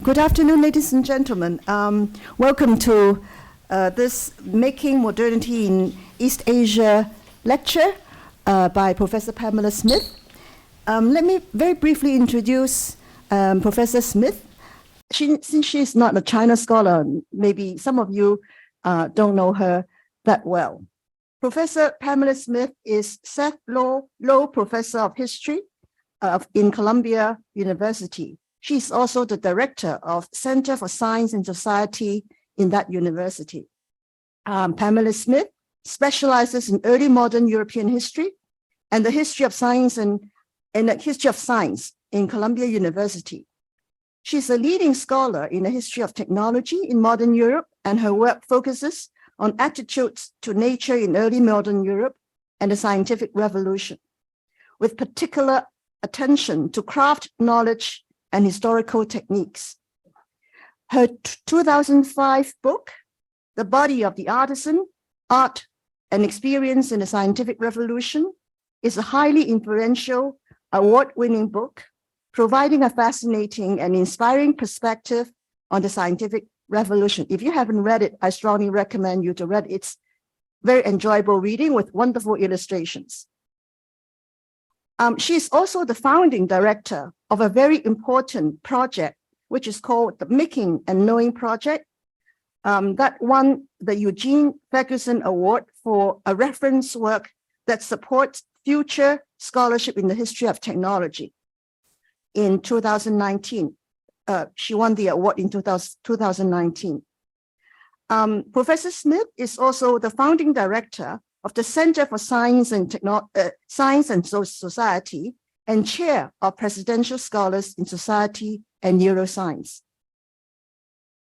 Good afternoon, ladies and gentlemen. Welcome to this Making Modernity in East Asia lecture by Professor Pamela Smith. Let me very briefly introduce Professor Smith. Since she is not a China scholar, maybe some of you don't know her that well. Professor Pamela Smith is Seth Low Professor of History in Columbia University. She's also the director of Center for Science and Society in that university. Pamela Smith specializes in early modern European history and the history of science and the history of science in Columbia University. She's a leading scholar in the history of technology in modern Europe, and her work focuses on attitudes to nature in early modern Europe and the scientific revolution, with particular attention to craft knowledge and historical techniques. Her 2005 book, The Body of the Artisan, Art and Experience in the Scientific Revolution, is a highly influential, award-winning book, providing a fascinating and inspiring perspective on the scientific revolution. If you haven't read it, I strongly recommend you to read it. It's very enjoyable reading with wonderful illustrations. She is also the founding director of a very important project, which is called the Making and Knowing Project, that won the Eugene Ferguson Award for a reference work that supports future scholarship in the history of technology. In 2019, she won the award in 2019. Professor Smith is also the founding director of the Center for Science and Society and chair of Presidential Scholars in Society and Neuroscience.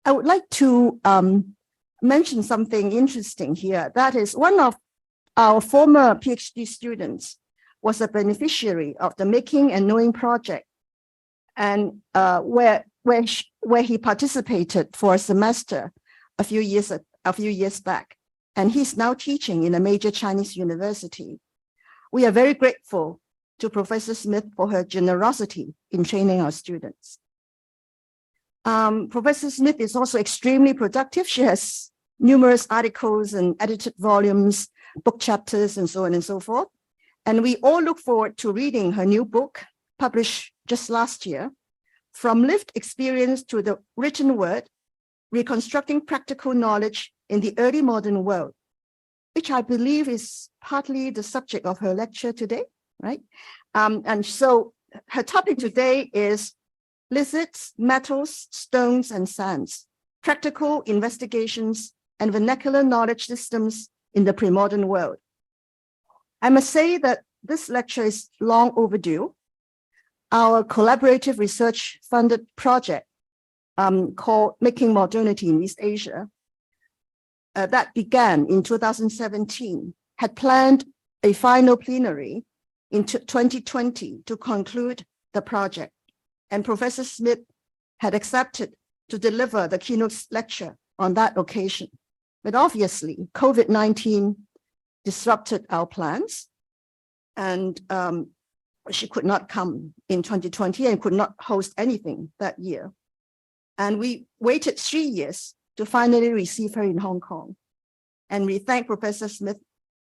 I would like to mention something interesting here. That is, one of our former PhD students was a beneficiary of the Making and Knowing Project, and where he participated for a semester a few years back. And he's now teaching in a major Chinese university. We are very grateful to Professor Smith for her generosity in training our students. Professor Smith is also extremely productive. She has numerous articles and edited volumes, book chapters, and so on and so forth. And we all look forward to reading her new book, published just last year, From Lived Experience to the Written Word, Reconstructing Practical Knowledge in the Early Modern World, which I believe is partly the subject of her lecture today, right? And so her topic today is Lizards, Metals, Stones, and Sands, Practical Investigations and Vernacular Knowledge Systems in the Premodern World. I must say that this lecture is long overdue. Our collaborative research funded project called Making Modernity in East Asia, that began in 2017, had planned a final plenary in 2020 to conclude the project. And Professor Smith had accepted to deliver the keynote lecture on that occasion. But obviously, COVID-19 disrupted our plans, and she could not come in 2020 and could not host anything that year. And we waited 3 years to finally receive her in Hong Kong. And we thank Professor Smith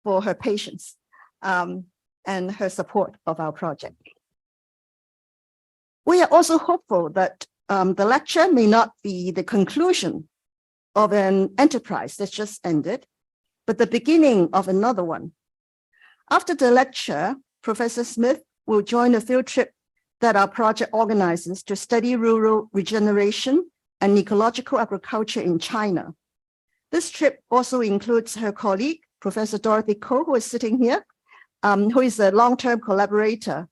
for her patience and her support of our project. We are also hopeful that the lecture may not be the conclusion of an enterprise that just ended, but the beginning of another one. After the lecture, Professor Smith will join a field trip that our project organizes to study rural regeneration and ecological agriculture in China. This trip also includes her colleague, Professor Dorothy Ko, who is sitting here, who is a long-term collaborator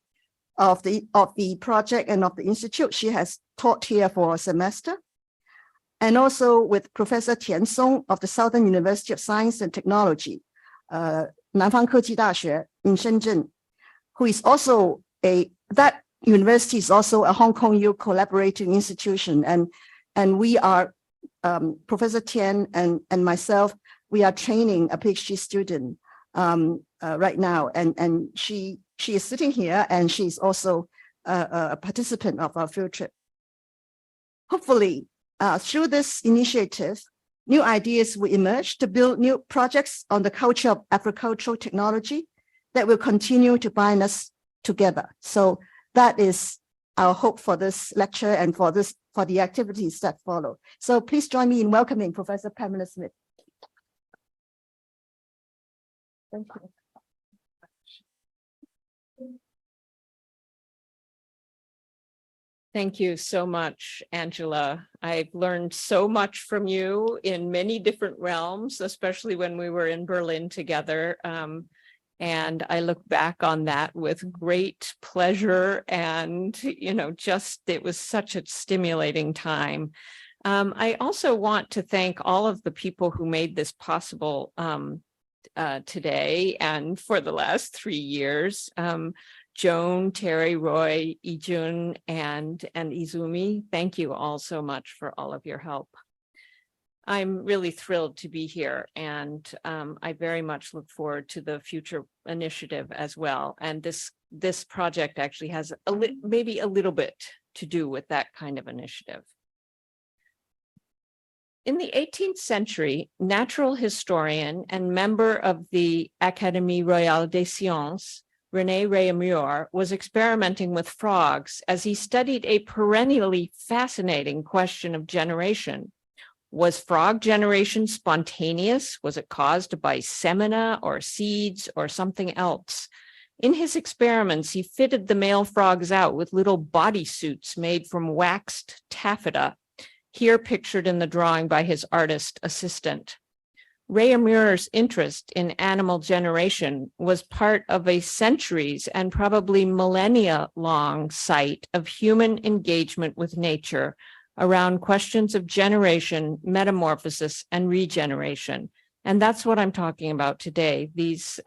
of the project and of the Institute. She has taught here for a semester. And also with Professor Tian Song of the Southern University of Science and Technology, Nanfang Keji Daxue in Shenzhen, who is also that university is also a Hong Kong U collaborating institution. And we are, Professor Tian and myself, we are training a PhD student right now. And she is sitting here, and she's also a participant of our field trip. Hopefully, through this initiative, new ideas will emerge to build new projects on the culture of agricultural technology that will continue to bind us together. So that is our hope for this lecture and for the activities that follow. So please join me in welcoming Professor Pamela Smith. Thank you. Thank you so much, Angela. I've learned so much from you in many different realms, especially when we were in Berlin together. And I look back on that with great pleasure and, just it was such a stimulating time. I also want to thank all of the people who made this possible today and for the last 3 years. Joan, Terry, Roy, Ijun, and Izumi, thank you all so much for all of your help. I'm really thrilled to be here, and I very much look forward to the future initiative as well. And this project actually has maybe a little bit to do with that kind of initiative. In the 18th century, natural historian and member of the Académie Royale des Sciences, René Réaumur, was experimenting with frogs as he studied a perennially fascinating question of generation. Was frog generation spontaneous? Was it caused by semina or seeds or something else? In his experiments, he fitted the male frogs out with little bodysuits made from waxed taffeta, here pictured in the drawing by his artist assistant. Réaumur's interest in animal generation was part of a centuries and probably millennia-long site of human engagement with nature around questions of generation, metamorphosis, and regeneration. And that's what I'm talking about today, these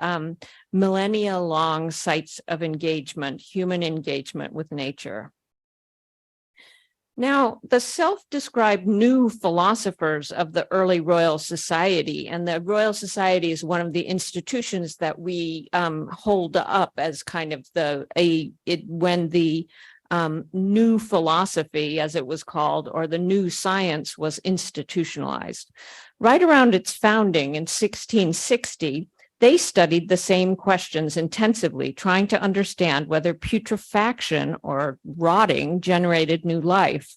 millennia-long sites of engagement, human engagement with nature. Now, the self-described new philosophers of the early Royal Society, and the Royal Society is one of the institutions that we hold up as kind of when the new philosophy, as it was called, or the new science was institutionalized. Right around its founding in 1660, they studied the same questions intensively, trying to understand whether putrefaction or rotting generated new life.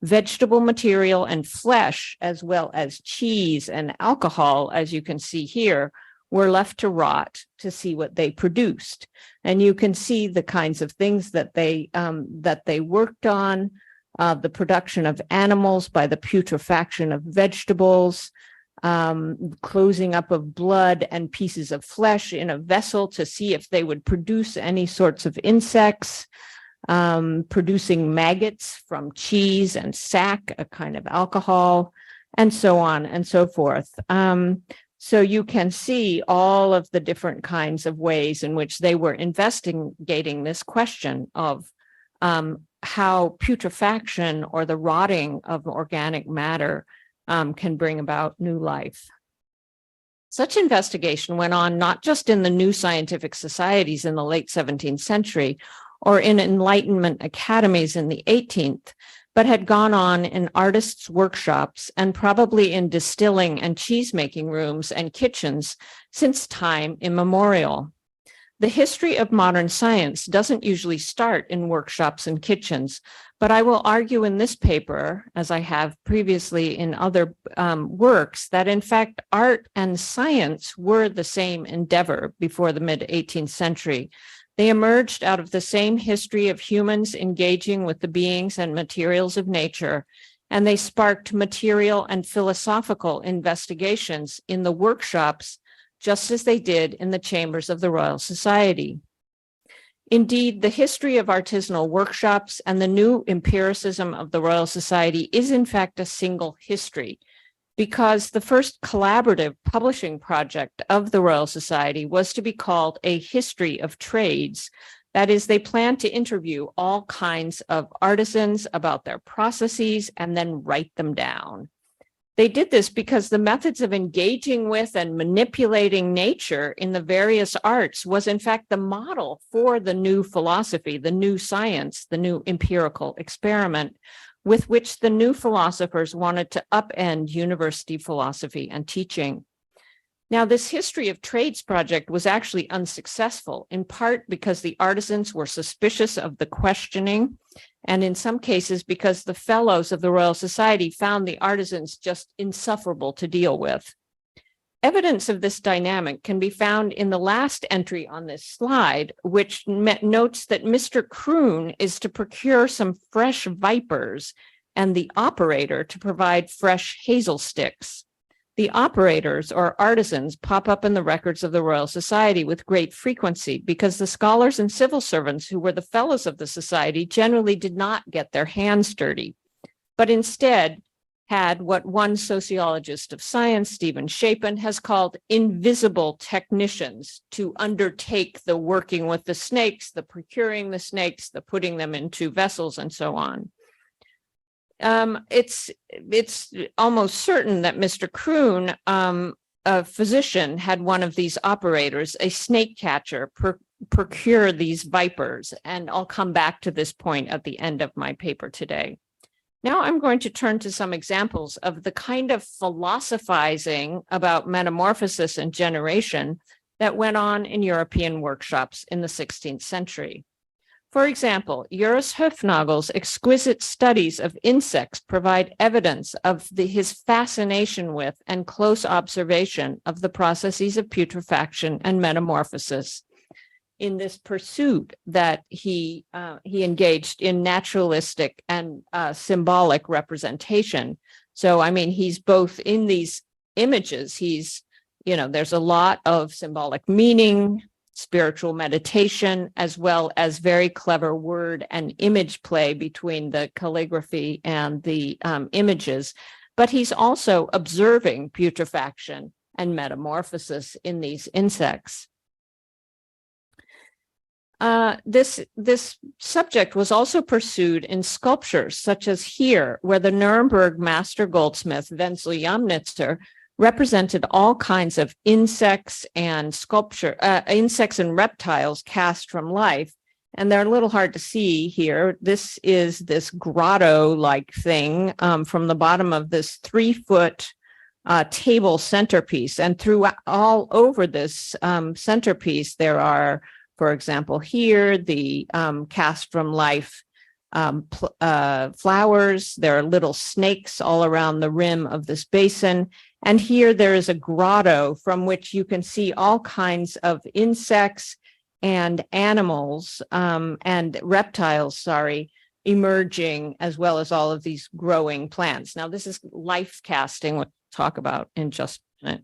Vegetable material and flesh, as well as cheese and alcohol, as you can see here, were left to rot to see what they produced. And you can see the kinds of things that they worked on, the production of animals by the putrefaction of vegetables, closing up of blood and pieces of flesh in a vessel to see if they would produce any sorts of insects, producing maggots from cheese and sack, a kind of alcohol, and so on and so forth. So you can see all of the different kinds of ways in which they were investigating this question of how putrefaction or the rotting of organic matter can bring about new life. Such investigation went on not just in the new scientific societies in the late 17th century or in Enlightenment academies in the 18th, but had gone on in artists' workshops and probably in distilling and cheese-making rooms and kitchens since time immemorial. The history of modern science doesn't usually start in workshops and kitchens, but I will argue in this paper, as I have previously in other works, that in fact art and science were the same endeavor before the mid-18th century. They emerged out of the same history of humans engaging with the beings and materials of nature, and they sparked material and philosophical investigations in the workshops just as they did in the chambers of the Royal Society. Indeed, the history of artisanal workshops and the new empiricism of the Royal Society is in fact a single history, because the first collaborative publishing project of the Royal Society was to be called A History of Trades. That is, they planned to interview all kinds of artisans about their processes and then write them down. They did this because the methods of engaging with and manipulating nature in the various arts was in fact the model for the new philosophy, the new science, the new empirical experiment, with which the new philosophers wanted to upend university philosophy and teaching. Now, this history of trades project was actually unsuccessful, in part because the artisans were suspicious of the questioning, and in some cases because the fellows of the Royal Society found the artisans just insufferable to deal with. Evidence of this dynamic can be found in the last entry on this slide, which notes that Mr. Croon is to procure some fresh vipers and the operator to provide fresh hazel sticks. The operators or artisans pop up in the records of the Royal Society with great frequency because the scholars and civil servants who were the fellows of the society generally did not get their hands dirty, but instead had what one sociologist of science, Stephen Shapin, has called invisible technicians to undertake the working with the snakes, the procuring the snakes, the putting them into vessels, and so on. It's almost certain that Mr. Croon, a physician, had one of these operators, a snake catcher, procure these vipers. And I'll come back to this point at the end of my paper today. Now I'm going to turn to some examples of the kind of philosophizing about metamorphosis and generation that went on in European workshops in the 16th century. For example, Joris Höfnagel's exquisite studies of insects provide evidence of his fascination with and close observation of the processes of putrefaction and metamorphosis in this pursuit that he engaged in naturalistic and symbolic representation. So, I mean, he's both in these images, there's a lot of symbolic meaning, spiritual meditation, as well as very clever word and image play between the calligraphy and the images. But he's also observing putrefaction and metamorphosis in these insects. This subject was also pursued in sculptures, such as here, where the Nuremberg master goldsmith Wenzel Jamnitzer represented all kinds of insects and insects and reptiles cast from life. And they're a little hard to see here. This is this grotto-like thing from the bottom of this 3-foot table centerpiece. And all over this centerpiece, there are, for example, here, the cast from life flowers. There are little snakes all around the rim of this basin. And here there is a grotto from which you can see all kinds of insects and animals and reptiles, emerging, as well as all of these growing plants. Now, this is life casting, which we'll talk about in just a minute.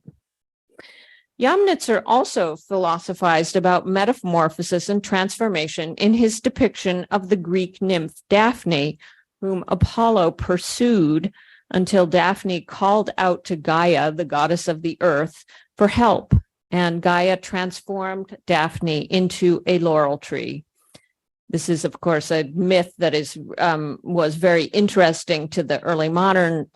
Jamnitzer also philosophized about metamorphosis and transformation in his depiction of the Greek nymph Daphne, whom Apollo pursued until Daphne called out to Gaia, the goddess of the earth, for help, and Gaia transformed Daphne into a laurel tree. This is, of course, a myth that was very interesting to the early modern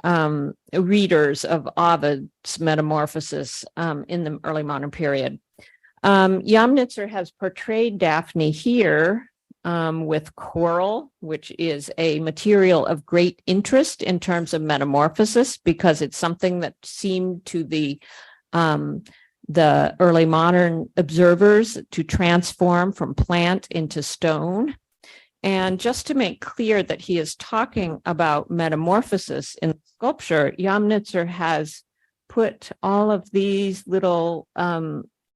readers of Ovid's Metamorphosis in the early modern period. Jamnitzer has portrayed Daphne here with coral, which is a material of great interest in terms of metamorphosis, because it's something that seemed to the early modern observers to transform from plant into stone. And just to make clear that he is talking about metamorphosis in sculpture, Jamnitzer has put all of these little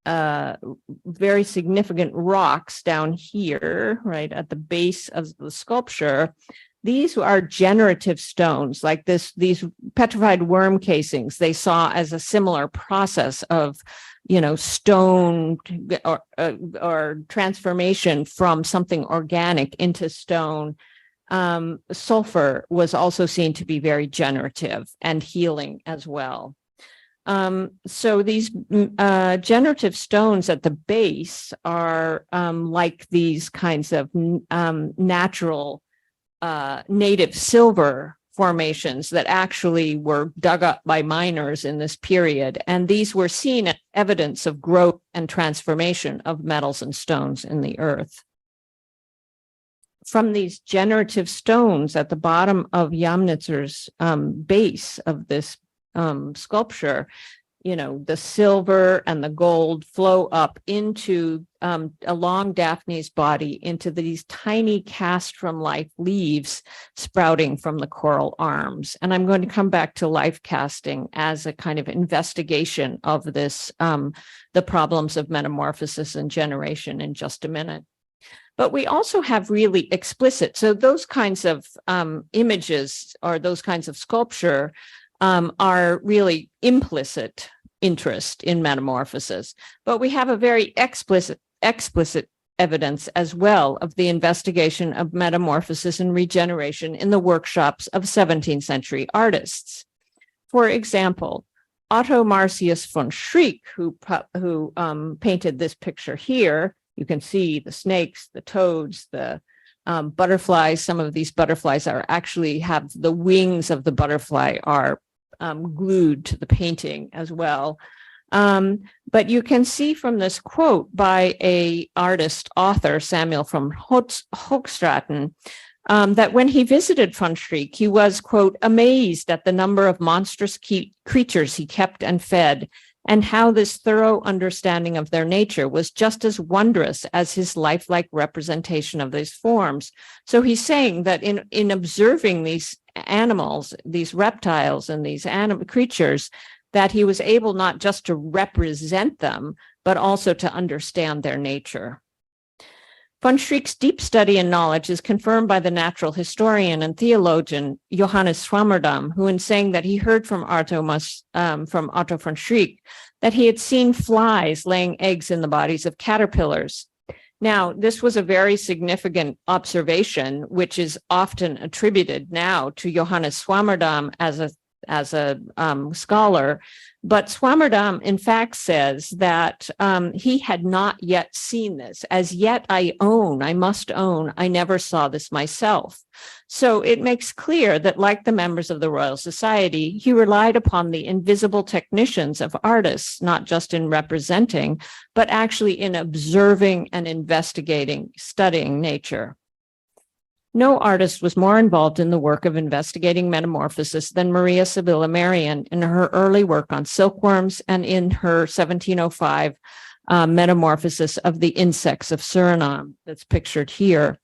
very significant rocks down here, right at the base of the sculpture. These are generative stones, like these petrified worm casings they saw as a similar process of, stone or transformation from something organic into stone. Sulfur was also seen to be very generative and healing as well. So these generative stones at the base are like these kinds of natural native silver formations that actually were dug up by miners in this period. And these were seen as evidence of growth and transformation of metals and stones in the earth. from these generative stones at the bottom of Yamnitzer's base of this sculpture, the silver and the gold flow up into along Daphne's body into these tiny cast from life leaves sprouting from the coral arms. And I'm going to come back to life casting as a kind of investigation of this, the problems of metamorphosis and generation in just a minute. But we also have really explicit, so those kinds of images or those kinds of sculpture are really implicit interest in metamorphosis. But we have a very explicit evidence as well of the investigation of metamorphosis and regeneration in the workshops of 17th century artists. For example, Otto Marcius von Schreck, who painted this picture here, you can see the snakes, the toads, the butterflies. Some of these butterflies are actually have the wings of the butterfly are glued to the painting as well. But you can see from this quote by a artist author, Samuel from Hoogstraten, that when he visited von Schreck, he was, quote, amazed at the number of monstrous creatures he kept and fed, and how this thorough understanding of their nature was just as wondrous as his lifelike representation of these forms. So he's saying that in observing these animals, these reptiles and these creatures, that he was able not just to represent them, but also to understand their nature. Von Schreck's deep study and knowledge is confirmed by the natural historian and theologian Johannes Swammerdam, who in saying that he heard from Otto von Schreck that he had seen flies laying eggs in the bodies of caterpillars. Now, this was a very significant observation, which is often attributed now to Johannes Swammerdam as a scholar. But Swammerdam, in fact, says that he had not yet seen this. As yet, I must own, I never saw this myself. So it makes clear that, like the members of the Royal Society, he relied upon the invisible technicians of artists, not just in representing, but actually in observing and investigating, studying nature. No artist was more involved in the work of investigating metamorphosis than Maria Sibylla Merian in her early work on silkworms and in her 1705 metamorphosis of the insects of Suriname that's pictured here.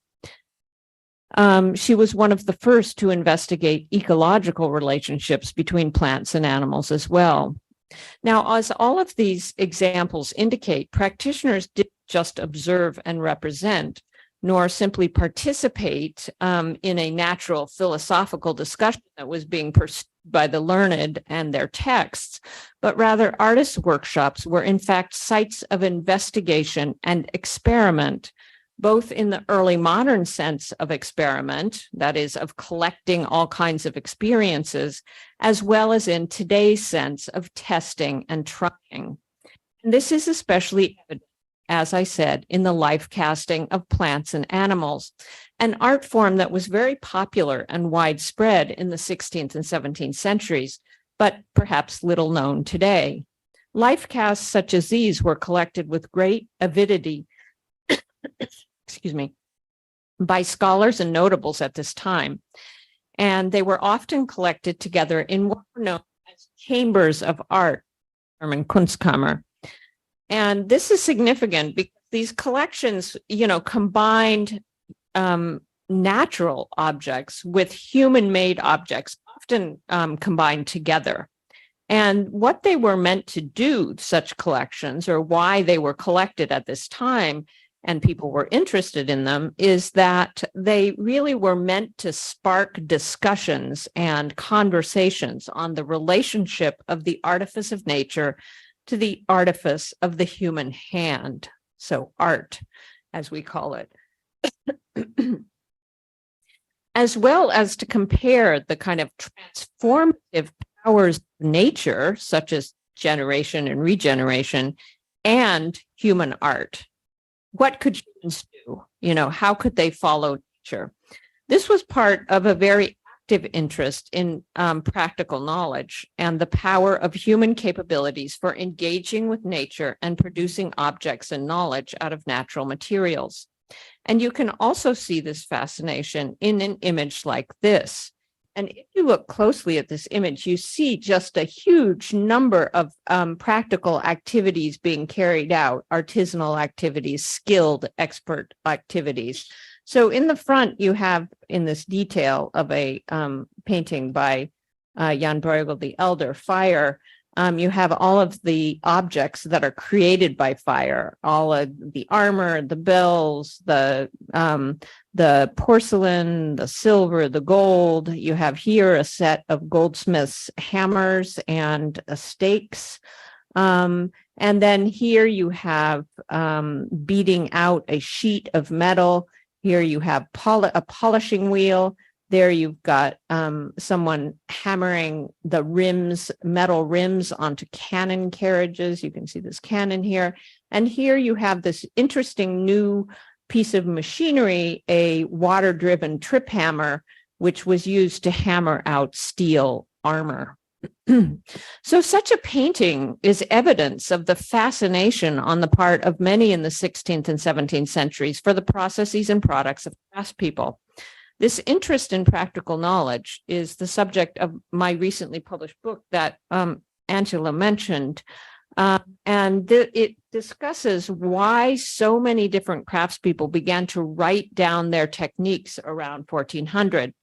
She was one of the first to investigate ecological relationships between plants and animals as well. Now, as all of these examples indicate, practitioners didn't just observe and represent, nor simply participate in a natural philosophical discussion that was being pursued by the learned and their texts, but rather artists' workshops were in fact sites of investigation and experiment, both in the early modern sense of experiment, that is, of collecting all kinds of experiences, as well as in today's sense of testing and trying. And this is especially evident, as I said, in the life casting of plants and animals, an art form that was very popular and widespread in the 16th and 17th centuries, but perhaps little known today. Life casts such as these were collected with great avidity by scholars and notables at this time. And they were often collected together in what were known as chambers of art, German Kunstkammer. And this is significant because these collections, combined natural objects with human-made objects, often combined together. And what they were meant to do, such collections, or why they were collected at this time, and people were interested in them, is that they really were meant to spark discussions and conversations on the relationship of the artifice of nature to the artifice of the human hand. So art, as we call it. As well as to compare the kind of transformative powers of nature, such as generation and regeneration, and human art. What could humans do? How could they follow nature? This was part of a very active interest in practical knowledge and the power of human capabilities for engaging with nature and producing objects and knowledge out of natural materials. And you can also see this fascination in an image like this. And if you look closely at this image, you see just a huge number of practical activities being carried out, artisanal activities, skilled expert activities. So in the front, you have in this detail of a painting by Jan Bruegel the Elder, fire. You have all of the objects that are created by fire, all of the armor, the bells, the porcelain, the silver, the gold. You have here a set of goldsmiths' hammers and stakes. And then here you have beating out a sheet of metal. Here you have a polishing wheel. There you've got someone hammering the rims, metal rims onto cannon carriages. You can see this cannon here. And here you have this interesting new piece of machinery, a water-driven trip hammer, which was used to hammer out steel armor. So such a painting is evidence of the fascination on the part of many in the 16th and 17th centuries for the processes and products of craftspeople. This interest in practical knowledge is the subject of my recently published book that Angela mentioned. It discusses why so many different craftspeople began to write down their techniques around 1400.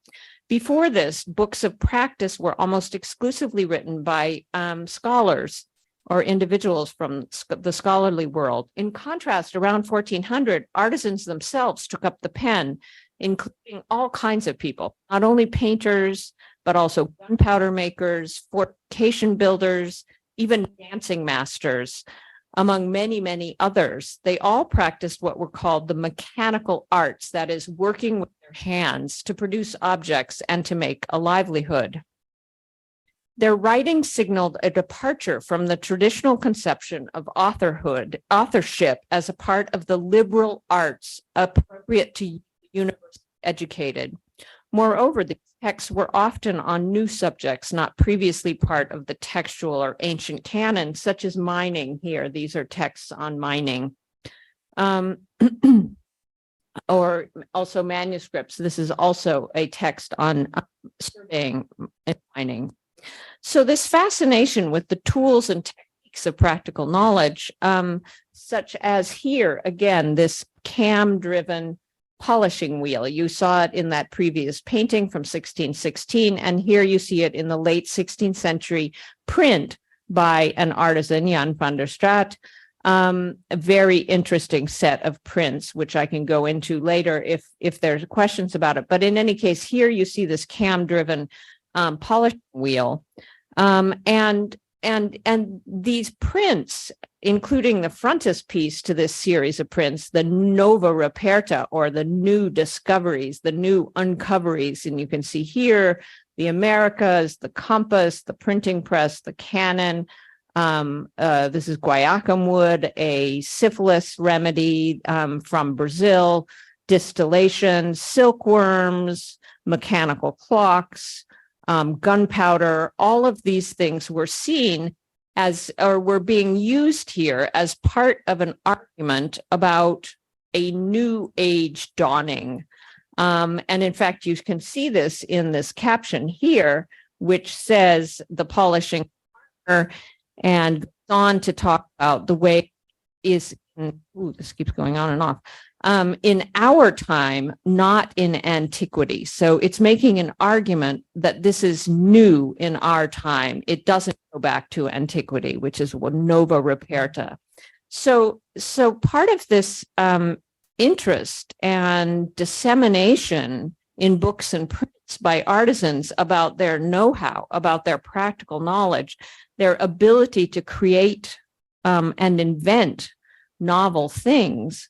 Before this, books of practice were almost exclusively written by scholars or individuals from the scholarly world. In contrast, around 1400, artisans themselves took up the pen, including all kinds of people, not only painters, but also gunpowder makers, fortification builders, even dancing masters, among many, many others. They all practiced what were called the mechanical arts, that is, working with their hands to produce objects and to make a livelihood. Their writing signaled a departure from the traditional conception of authorship as a part of the liberal arts appropriate to university educated. Moreover, the texts were often on new subjects, not previously part of the textual or ancient canon, such as mining here. These are texts on mining. Or also manuscripts. This is also a text on surveying and mining. So this fascination with the tools and techniques of practical knowledge, such as here, again, this cam-driven polishing wheel. You saw it in that previous painting from 1616, and here you see it in the late 16th century print by an artisan, Jan van der Straat. A very interesting set of prints, which I can go into later if there's questions about it. But in any case, here you see this cam-driven polishing wheel. And these prints, including the frontispiece to this series of prints, the Nova Reperta, or the new discoveries, the new uncoveries. And you can see here the Americas, the compass, the printing press, the cannon. This is guaiacum wood, a syphilis remedy from Brazil, distillation, silkworms, mechanical clocks, gunpowder. All of these things were seen as, or were being used here as part of an argument about a new age dawning. And in fact, you can see this in this caption here, which says the polishing and goes on to talk about the way is, this keeps going on and off, in our time, not in antiquity. So it's making an argument that this is new in our time. It doesn't go back to antiquity, which is Nova Reperta. So part of this interest and dissemination in books and prints by artisans about their know-how, about their practical knowledge, their ability to create and invent novel things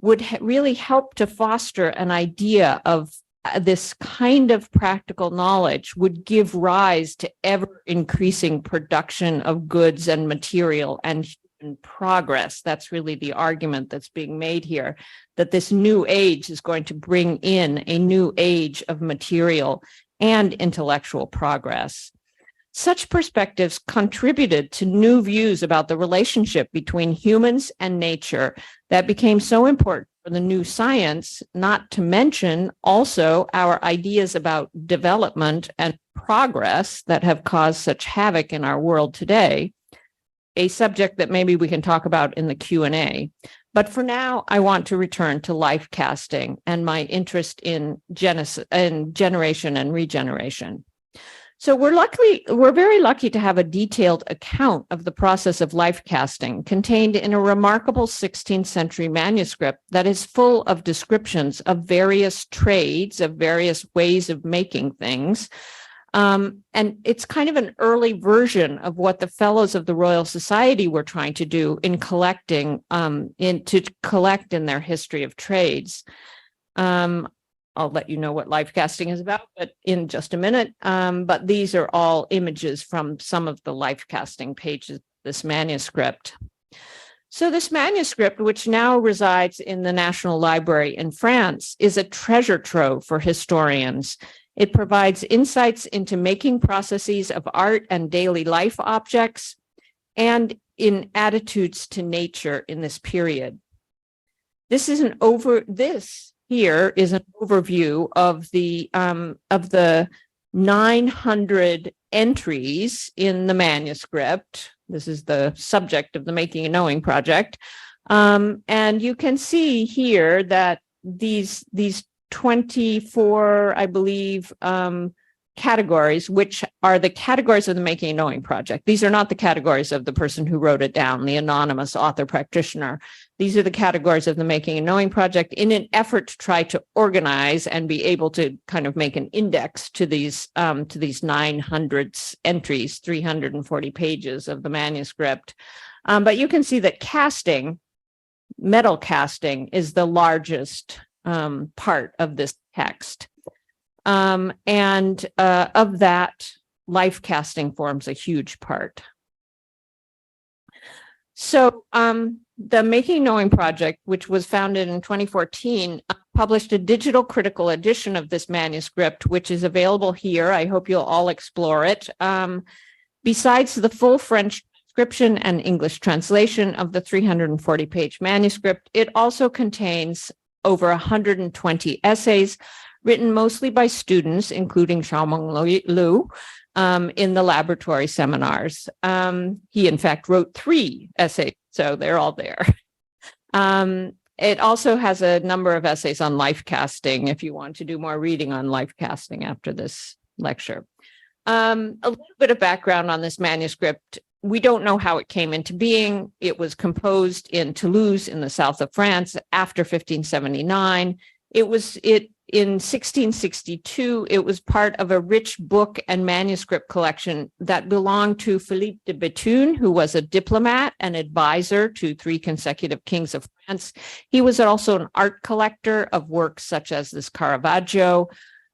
would really help to foster an idea of this kind of practical knowledge would give rise to ever increasing production of goods and material and human progress. That's really the argument that's being made here, that this new age is going to bring in a new age of material and intellectual progress. Such perspectives contributed to new views about the relationship between humans and nature that became so important for the new science, not to mention also our ideas about development and progress that have caused such havoc in our world today, a subject that maybe we can talk about in the Q&A. But for now, I want to return to life casting and my interest in generation and regeneration. So we're very lucky to have a detailed account of the process of life casting contained in a remarkable 16th century manuscript that is full of descriptions of various trades, of various ways of making things. And it's kind of an early version of what the Fellows of the Royal Society were trying to do in collecting, to collect in their history of trades. I'll let you know what life casting is about, but in just a minute. But these are all images from some of the life casting pages of this manuscript. So this manuscript, which now resides in the National Library in France, is a treasure trove for historians. It provides insights into making processes of art and daily life objects and in attitudes to nature in this period. This here is an overview of the 900 entries in the manuscript. This is the subject of the Making and Knowing project. And you can see here that these 24, I believe, categories, which are the categories of the Making and Knowing project. These are not the categories of the person who wrote it down, the anonymous author practitioner. These are the categories of the Making and Knowing project in an effort to try to organize and be able to kind of make an index to these 900 entries, 340 pages of the manuscript. But you can see that metal casting is the largest part of this text. And of that, life casting forms a huge part. So the Making and Knowing project, which was founded in 2014, published a digital critical edition of this manuscript, which is available here. I hope you'll all explore it. Besides the full French transcription and English translation of the 340-page manuscript, it also contains over 120 essays written mostly by students, including Xiaomeng Liu, in the laboratory seminars. He, in fact, wrote 3 essays, so they're all there. It also has a number of essays on life casting, if you want to do more reading on life casting after this lecture. A little bit of background on this manuscript. We don't know how it came into being. It was composed in Toulouse in the south of France after 1579. In 1662, it was part of a rich book and manuscript collection that belonged to Philippe de Béthune, who was a diplomat and advisor to 3 consecutive kings of France. He was also an art collector of works such as this Caravaggio.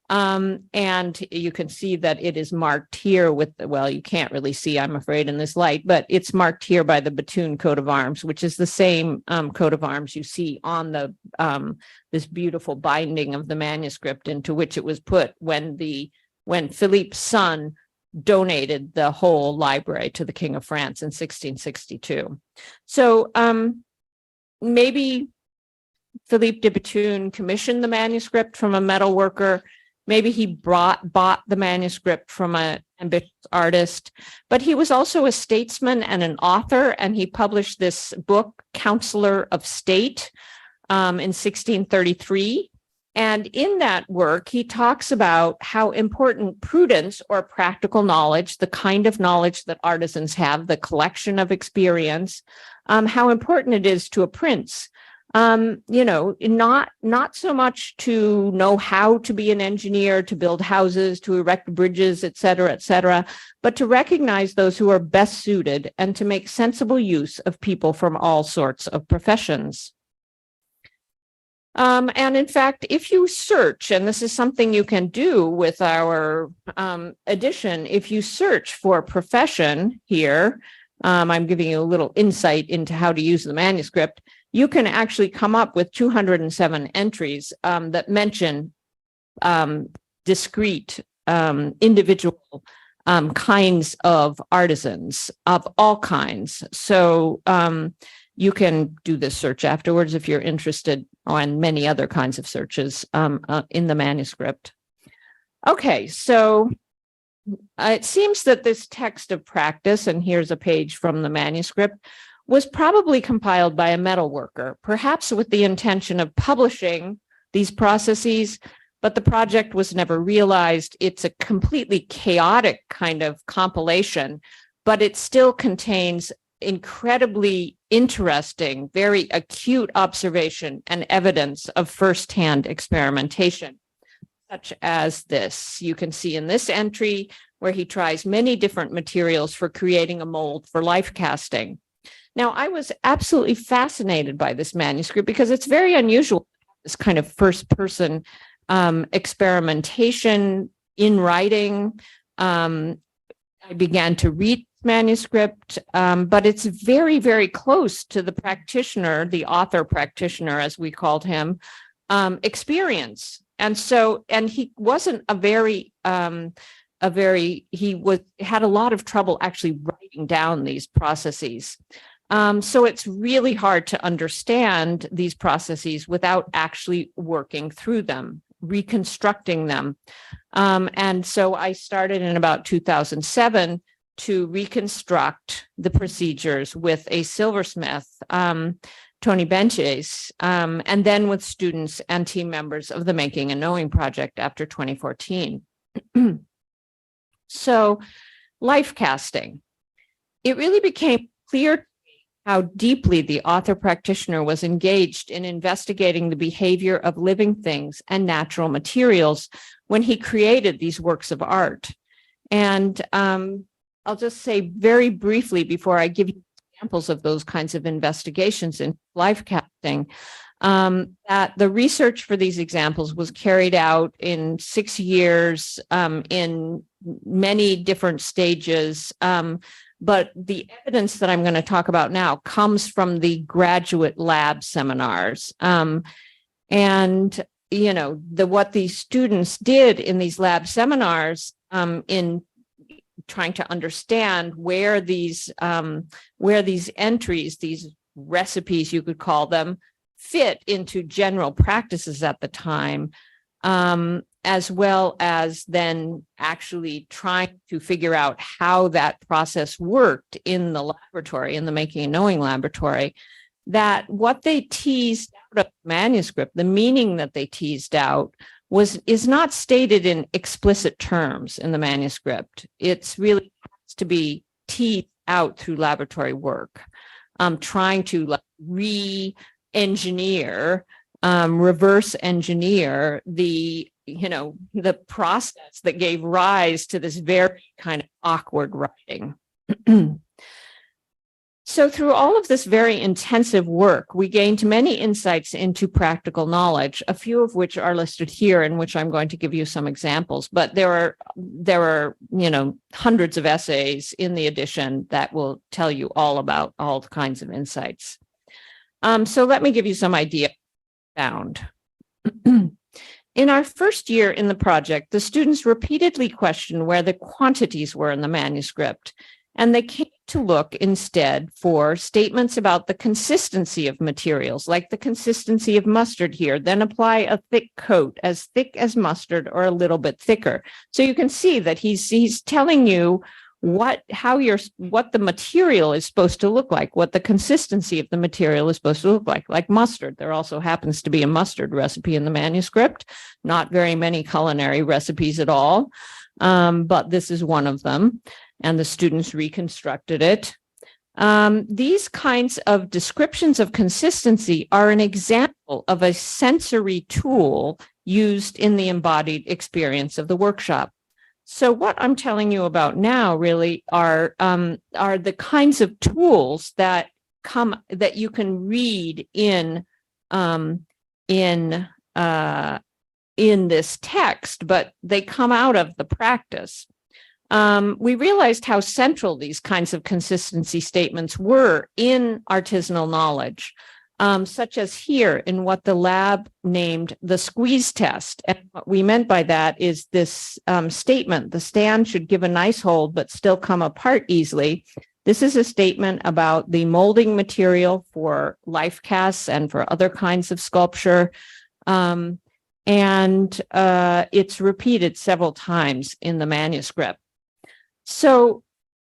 And you can see that it is marked here with, well, you can't really see, I'm afraid, in this light, but it's marked here by the Béthune coat of arms, which is the same coat of arms you see on the this beautiful binding of the manuscript into which it was put when Philippe's son donated the whole library to the King of France in 1662. So maybe Philippe de Béthune commissioned the manuscript from a metal worker. Maybe he bought the manuscript from an ambitious artist, but he was also a statesman and an author, and he published this book, Counselor of State, in 1633. And in that work, he talks about how important prudence or practical knowledge, the kind of knowledge that artisans have, the collection of experience, how important it is to a prince. Not so much to know how to be an engineer, to build houses, to erect bridges, et cetera, but to recognize those who are best suited and to make sensible use of people from all sorts of professions. And in fact, if you search, and this is something you can do with our edition, if you search for profession here, I'm giving you a little insight into how to use the manuscript. You can actually come up with 207 entries that mention discrete, individual kinds of artisans of all kinds. So You can do this search afterwards if you're interested on many other kinds of searches in the manuscript. Okay, so it seems that this text of practice, and here's a page from the manuscript, was probably compiled by a metal worker, perhaps with the intention of publishing these processes, but the project was never realized. It's a completely chaotic kind of compilation, but it still contains incredibly interesting, very acute observation and evidence of firsthand experimentation, such as this. You can see in this entry where he tries many different materials for creating a mold for life casting. Now, I was absolutely fascinated by this manuscript because it's very unusual, this kind of first-person experimentation in writing. I began to read manuscript, but it's very, very close to the practitioner, the author practitioner, as we called him, experience. And he wasn't had a lot of trouble actually writing down these processes. So it's really hard to understand these processes without actually working through them, reconstructing them. And so I started in about 2007 to reconstruct the procedures with a silversmith, Tony Benches, and then with students and team members of the Making and Knowing Project after 2014. So life casting, it really became clear how deeply the author practitioner was engaged in investigating the behavior of living things and natural materials when he created these works of art. And I'll just say very briefly before I give you examples of those kinds of investigations in life casting, that the research for these examples was carried out in 6 years in many different stages. But the evidence that I'm going to talk about now comes from the graduate lab seminars. And, you know, what these students did in these lab seminars in trying to understand where these entries, these recipes, you could call them, fit into general practices at the time, as well as then actually trying to figure out how that process worked in the laboratory, in the Making and Knowing laboratory, that what they teased out of the manuscript, the meaning that they teased out, is not stated in explicit terms in the manuscript. It's really has to be teased out through laboratory work, trying to re-engineer, reverse engineer the process that gave rise to this very kind of awkward writing. So through all of this very intensive work, we gained many insights into practical knowledge, a few of which are listed here, in which I'm going to give you some examples. But there are hundreds of essays in the edition that will tell you all about all kinds of insights. So let me give you some idea found. In our first year in the project, the students repeatedly questioned where the quantities were in the manuscript, and they came to look instead for statements about the consistency of materials, like the consistency of mustard here, then apply a thick coat, as thick as mustard or a little bit thicker. So you can see that he's telling you what the material is supposed to look like, what the consistency of the material is supposed to look like mustard. There also happens to be a mustard recipe in the manuscript, not very many culinary recipes at all, but this is one of them, and the students reconstructed it. These kinds of descriptions of consistency are an example of a sensory tool used in the embodied experience of the workshop. So what I'm telling you about now really are the kinds of tools that you can read in this text, but they come out of the practice. We realized how central these kinds of consistency statements were in artisanal knowledge, such as here in what the lab named the squeeze test. And what we meant by that is this statement: the stand should give a nice hold, but still come apart easily. This is a statement about the molding material for life casts and for other kinds of sculpture. And it's repeated several times in the manuscript. So,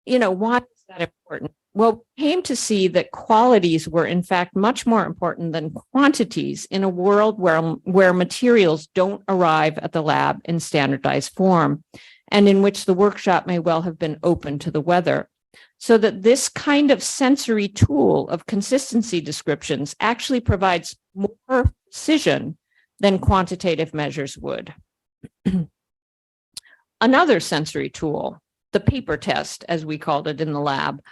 why is that important? Well, we came to see that qualities were in fact much more important than quantities in a world where materials don't arrive at the lab in standardized form, and in which the workshop may well have been open to the weather. So that this kind of sensory tool of consistency descriptions actually provides more precision than quantitative measures would. Another sensory tool, the paper test, as we called it in the lab,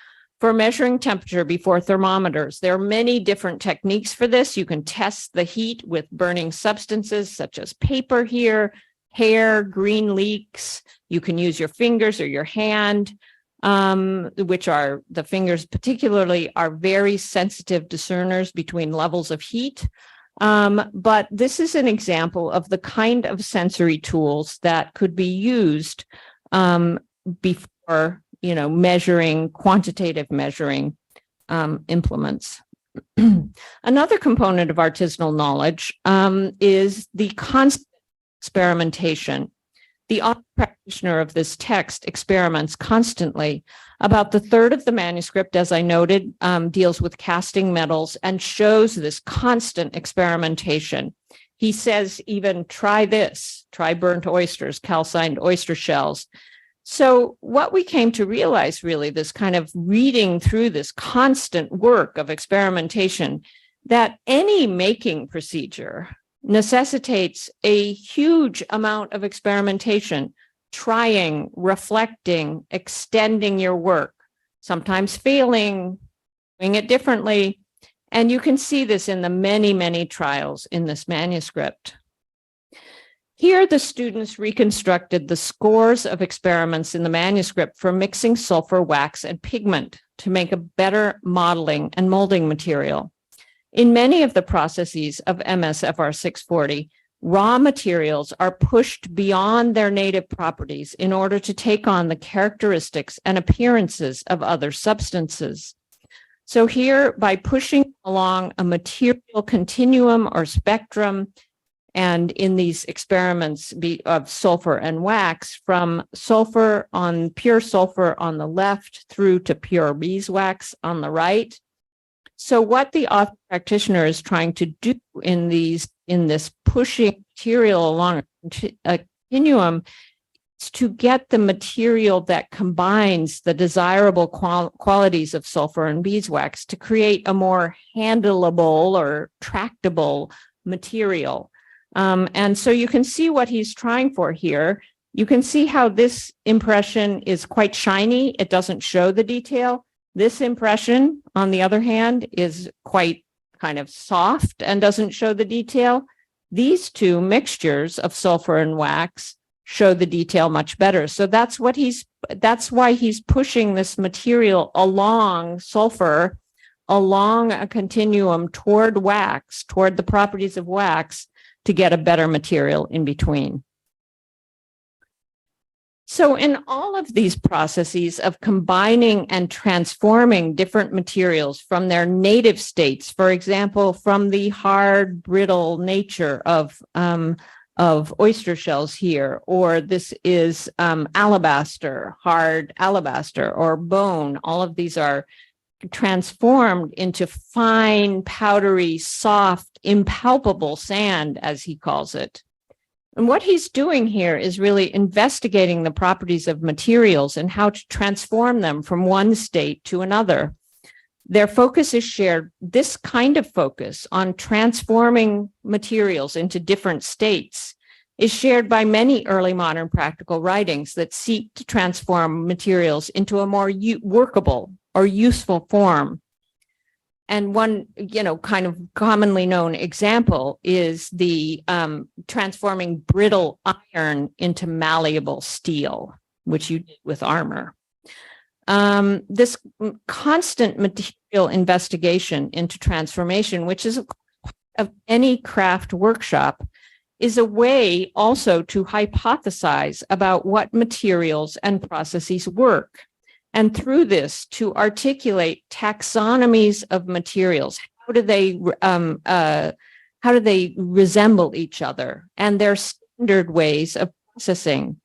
for measuring temperature before thermometers. There are many different techniques for this. You can test the heat with burning substances such as paper here, hair, green leeks. You can use your fingers or your hand, which are, the fingers particularly, are very sensitive discerners between levels of heat. But this is an example of the kind of sensory tools that could be used before, measuring, quantitative measuring implements. Another component of artisanal knowledge is the constant experimentation. The author practitioner of this text experiments constantly. About the third of the manuscript, as I noted, deals with casting metals and shows this constant experimentation. He says even, try this, try burnt oysters, calcined oyster shells. So what we came to realize, really, this kind of reading through this constant work of experimentation, that any making procedure necessitates a huge amount of experimentation, trying, reflecting, extending your work, sometimes failing, doing it differently. And you can see this in the many, many trials in this manuscript. Here, the students reconstructed the scores of experiments in the manuscript for mixing sulfur, wax, and pigment to make a better modeling and molding material. In many of the processes of MS-FR 640, raw materials are pushed beyond their native properties in order to take on the characteristics and appearances of other substances. So here, by pushing along a material continuum or spectrum, and in these experiments of sulfur and wax, from pure sulfur on the left through to pure beeswax on the right. So what the author practitioner is trying to do in this pushing material along a continuum is to get the material that combines the desirable qualities of sulfur and beeswax to create a more handleable or tractable material. And so you can see what he's trying for here. You can see how this impression is quite shiny. It doesn't show the detail. This impression, on the other hand, is quite kind of soft and doesn't show the detail. These two mixtures of sulfur and wax show the detail much better. So that's why he's pushing this material along sulfur, along a continuum toward wax, toward the properties of wax, to get a better material in between. So in all of these processes of combining and transforming different materials from their native states, for example, from the hard, brittle nature of oyster shells here, or this is alabaster, hard alabaster, or bone, all of these are transformed into fine, powdery, soft, impalpable sand, as he calls it. And what he's doing here is really investigating the properties of materials and how to transform them from one state to another. Their focus is shared. This kind of focus on transforming materials into different states is shared by many early modern practical writings that seek to transform materials into a more workable or useful form. And one, kind of commonly known example is the transforming brittle iron into malleable steel, which you did with armor. This constant material investigation into transformation, which is of any craft workshop, is a way also to hypothesize about what materials and processes work, and through this to articulate taxonomies of materials. How do they resemble each other and their standard ways of processing?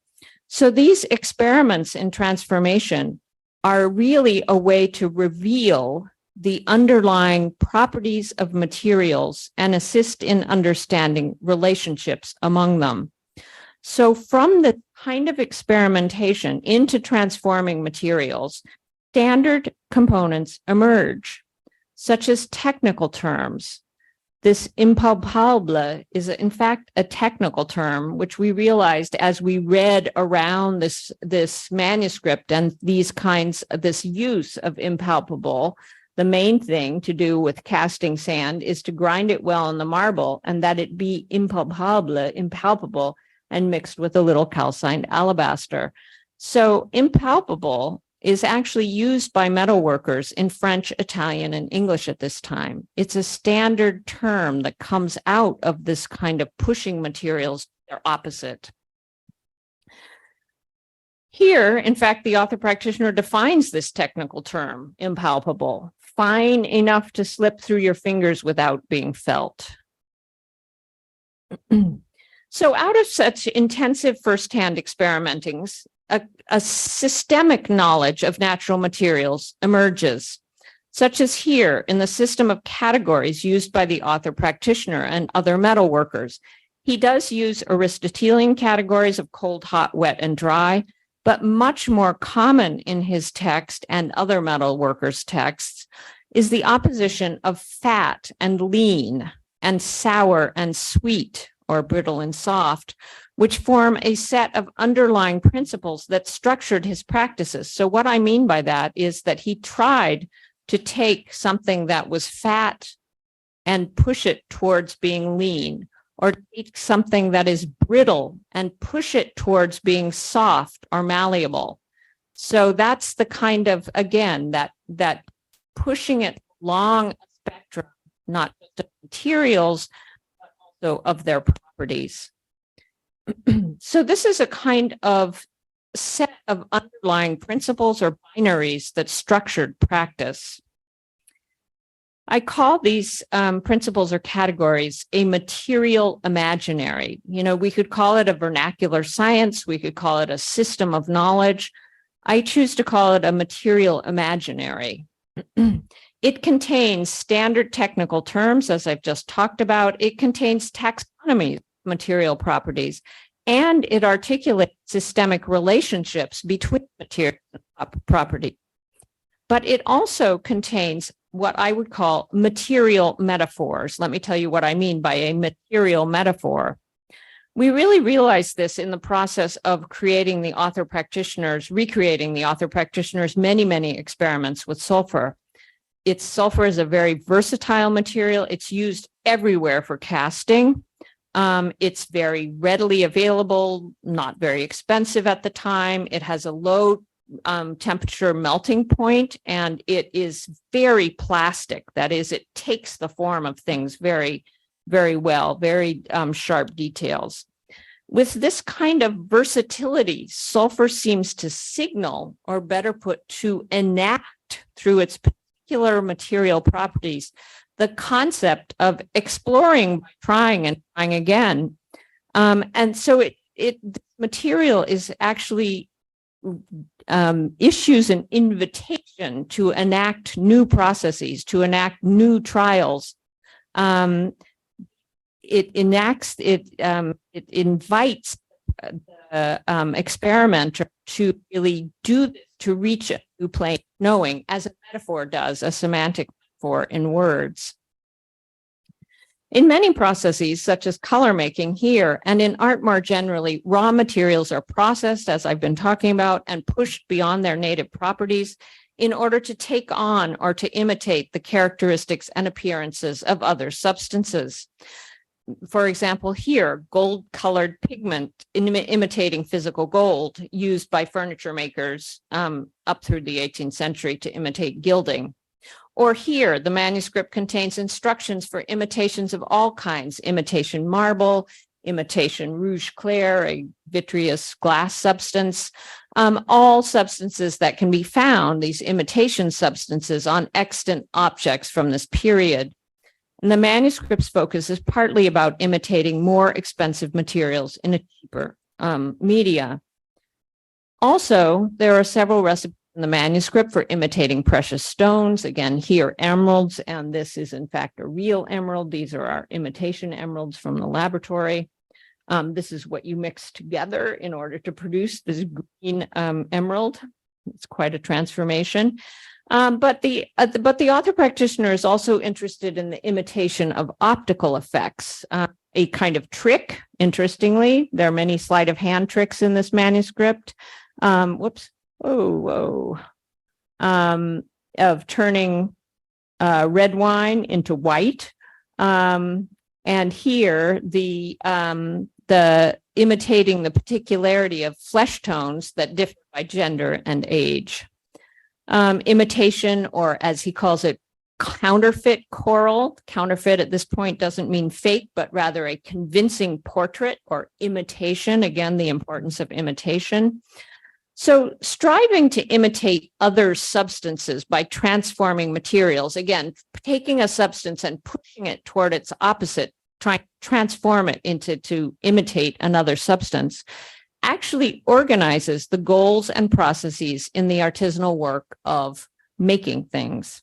So these experiments in transformation are really a way to reveal the underlying properties of materials and assist in understanding relationships among them. So from the kind of experimentation into transforming materials, standard components emerge, such as technical terms. This impalpable is in fact a technical term, which we realized as we read around this manuscript and this use of impalpable. The main thing to do with casting sand is to grind it well in the marble and that it be impalpable, and mixed with a little calcined alabaster. So impalpable is actually used by metal workers in French, Italian, and English at this time. It's a standard term that comes out of this kind of pushing materials to their opposite. Here, in fact, the author practitioner defines this technical term, impalpable, fine enough to slip through your fingers without being felt. So out of such intensive firsthand experimentings, a systemic knowledge of natural materials emerges, such as here in the system of categories used by the author practitioner and other metal workers. He does use Aristotelian categories of cold, hot, wet, and dry, but much more common in his text and other metal workers' texts is the opposition of fat and lean and sour and sweet, or brittle and soft, which form a set of underlying principles that structured his practices. So what I mean by that is that he tried to take something that was fat and push it towards being lean, or take something that is brittle and push it towards being soft or malleable. So that's the kind of, again, that pushing it along a spectrum, not just of materials, so of their properties. So this is a kind of set of underlying principles or binaries that structured practice. I call these principles or categories a material imaginary. You know, we could call it a vernacular science. We could call it a system of knowledge. I choose to call it a material imaginary. It contains standard technical terms, as I've just talked about. It contains taxonomies, material properties, and it articulates systemic relationships between material properties. But it also contains what I would call material metaphors. Let me tell you what I mean by a material metaphor. We really realized this in the process of recreating the author practitioner's many, many experiments with sulfur. Sulfur is a very versatile material. It's used everywhere for casting. It's very readily available, not very expensive at the time. It has a low temperature melting point, and it is very plastic. That is, it takes the form of things very, very well, very sharp details. With this kind of versatility, sulfur seems to signal, or better put, to enact through its particular material properties, the concept of exploring, trying and trying again. And so this material is actually issues an invitation to enact new processes, to enact new trials. It invites the experimenter to really do this, to reach a new plane of knowing, as a metaphor does, a semantic metaphor in words. In many processes, such as color making here, and in art more generally, raw materials are processed, as I've been talking about, and pushed beyond their native properties in order to take on or to imitate the characteristics and appearances of other substances. For example, here, gold-colored pigment imitating physical gold, used by furniture makers up through the 18th century to imitate gilding. Or here, the manuscript contains instructions for imitations of all kinds: imitation marble, imitation rouge clair, a vitreous glass substance, all substances that can be found, these imitation substances, on extant objects from this period. And the manuscript's focus is partly about imitating more expensive materials in a cheaper media. Also, there are several recipes in the manuscript for imitating precious stones. Again, here, emeralds, and this is in fact a real emerald. These are our imitation emeralds from the laboratory. This is what you mix together in order to produce this green emerald. It's quite a transformation. But the author practitioner is also interested in the imitation of optical effects, a kind of trick. Interestingly, there are many sleight of hand tricks in this manuscript. Of turning red wine into white, and here the imitating the particularity of flesh tones that differ by gender and age. Imitation, or as he calls it, counterfeit coral. Counterfeit at this point doesn't mean fake, but rather a convincing portrait or imitation. Again, the importance of imitation. So striving to imitate other substances by transforming materials, again, taking a substance and pushing it toward its opposite, trying to transform it to imitate another substance, actually organizes the goals and processes in the artisanal work of making things.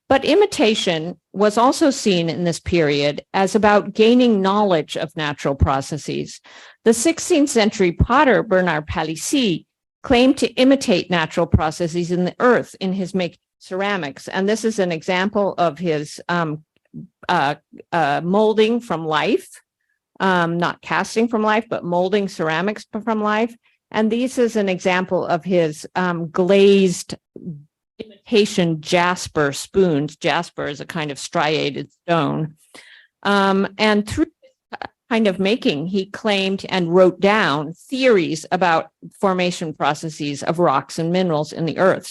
But imitation was also seen in this period as about gaining knowledge of natural processes. The 16th century potter Bernard Palissy claimed to imitate natural processes in the earth in his making ceramics. And this is an example of his molding from life, not casting from life, but molding ceramics from life. And this is an example of his glazed imitation jasper spoons. Jasper is a kind of striated stone. And through kind of making, he claimed and wrote down theories about formation processes of rocks and minerals in the earth.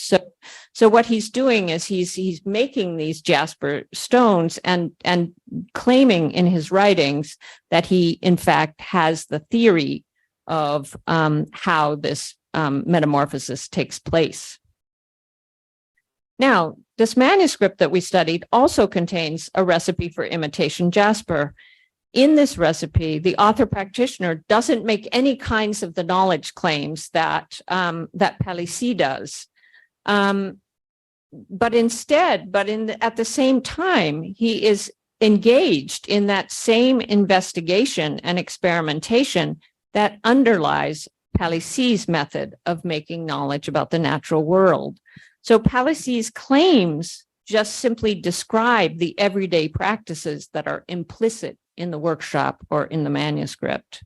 So what he's doing is he's making these jasper stones and claiming in his writings that he in fact has the theory of how this metamorphosis takes place. Now, this manuscript that we studied also contains a recipe for imitation jasper. In this recipe, the author practitioner doesn't make any kinds of the knowledge claims that Palissy does, but instead, at the same time, he is engaged in that same investigation and experimentation that underlies Palissy's method of making knowledge about the natural world. So Palissy's claims just simply describe the everyday practices that are implicit in the workshop or in the manuscript.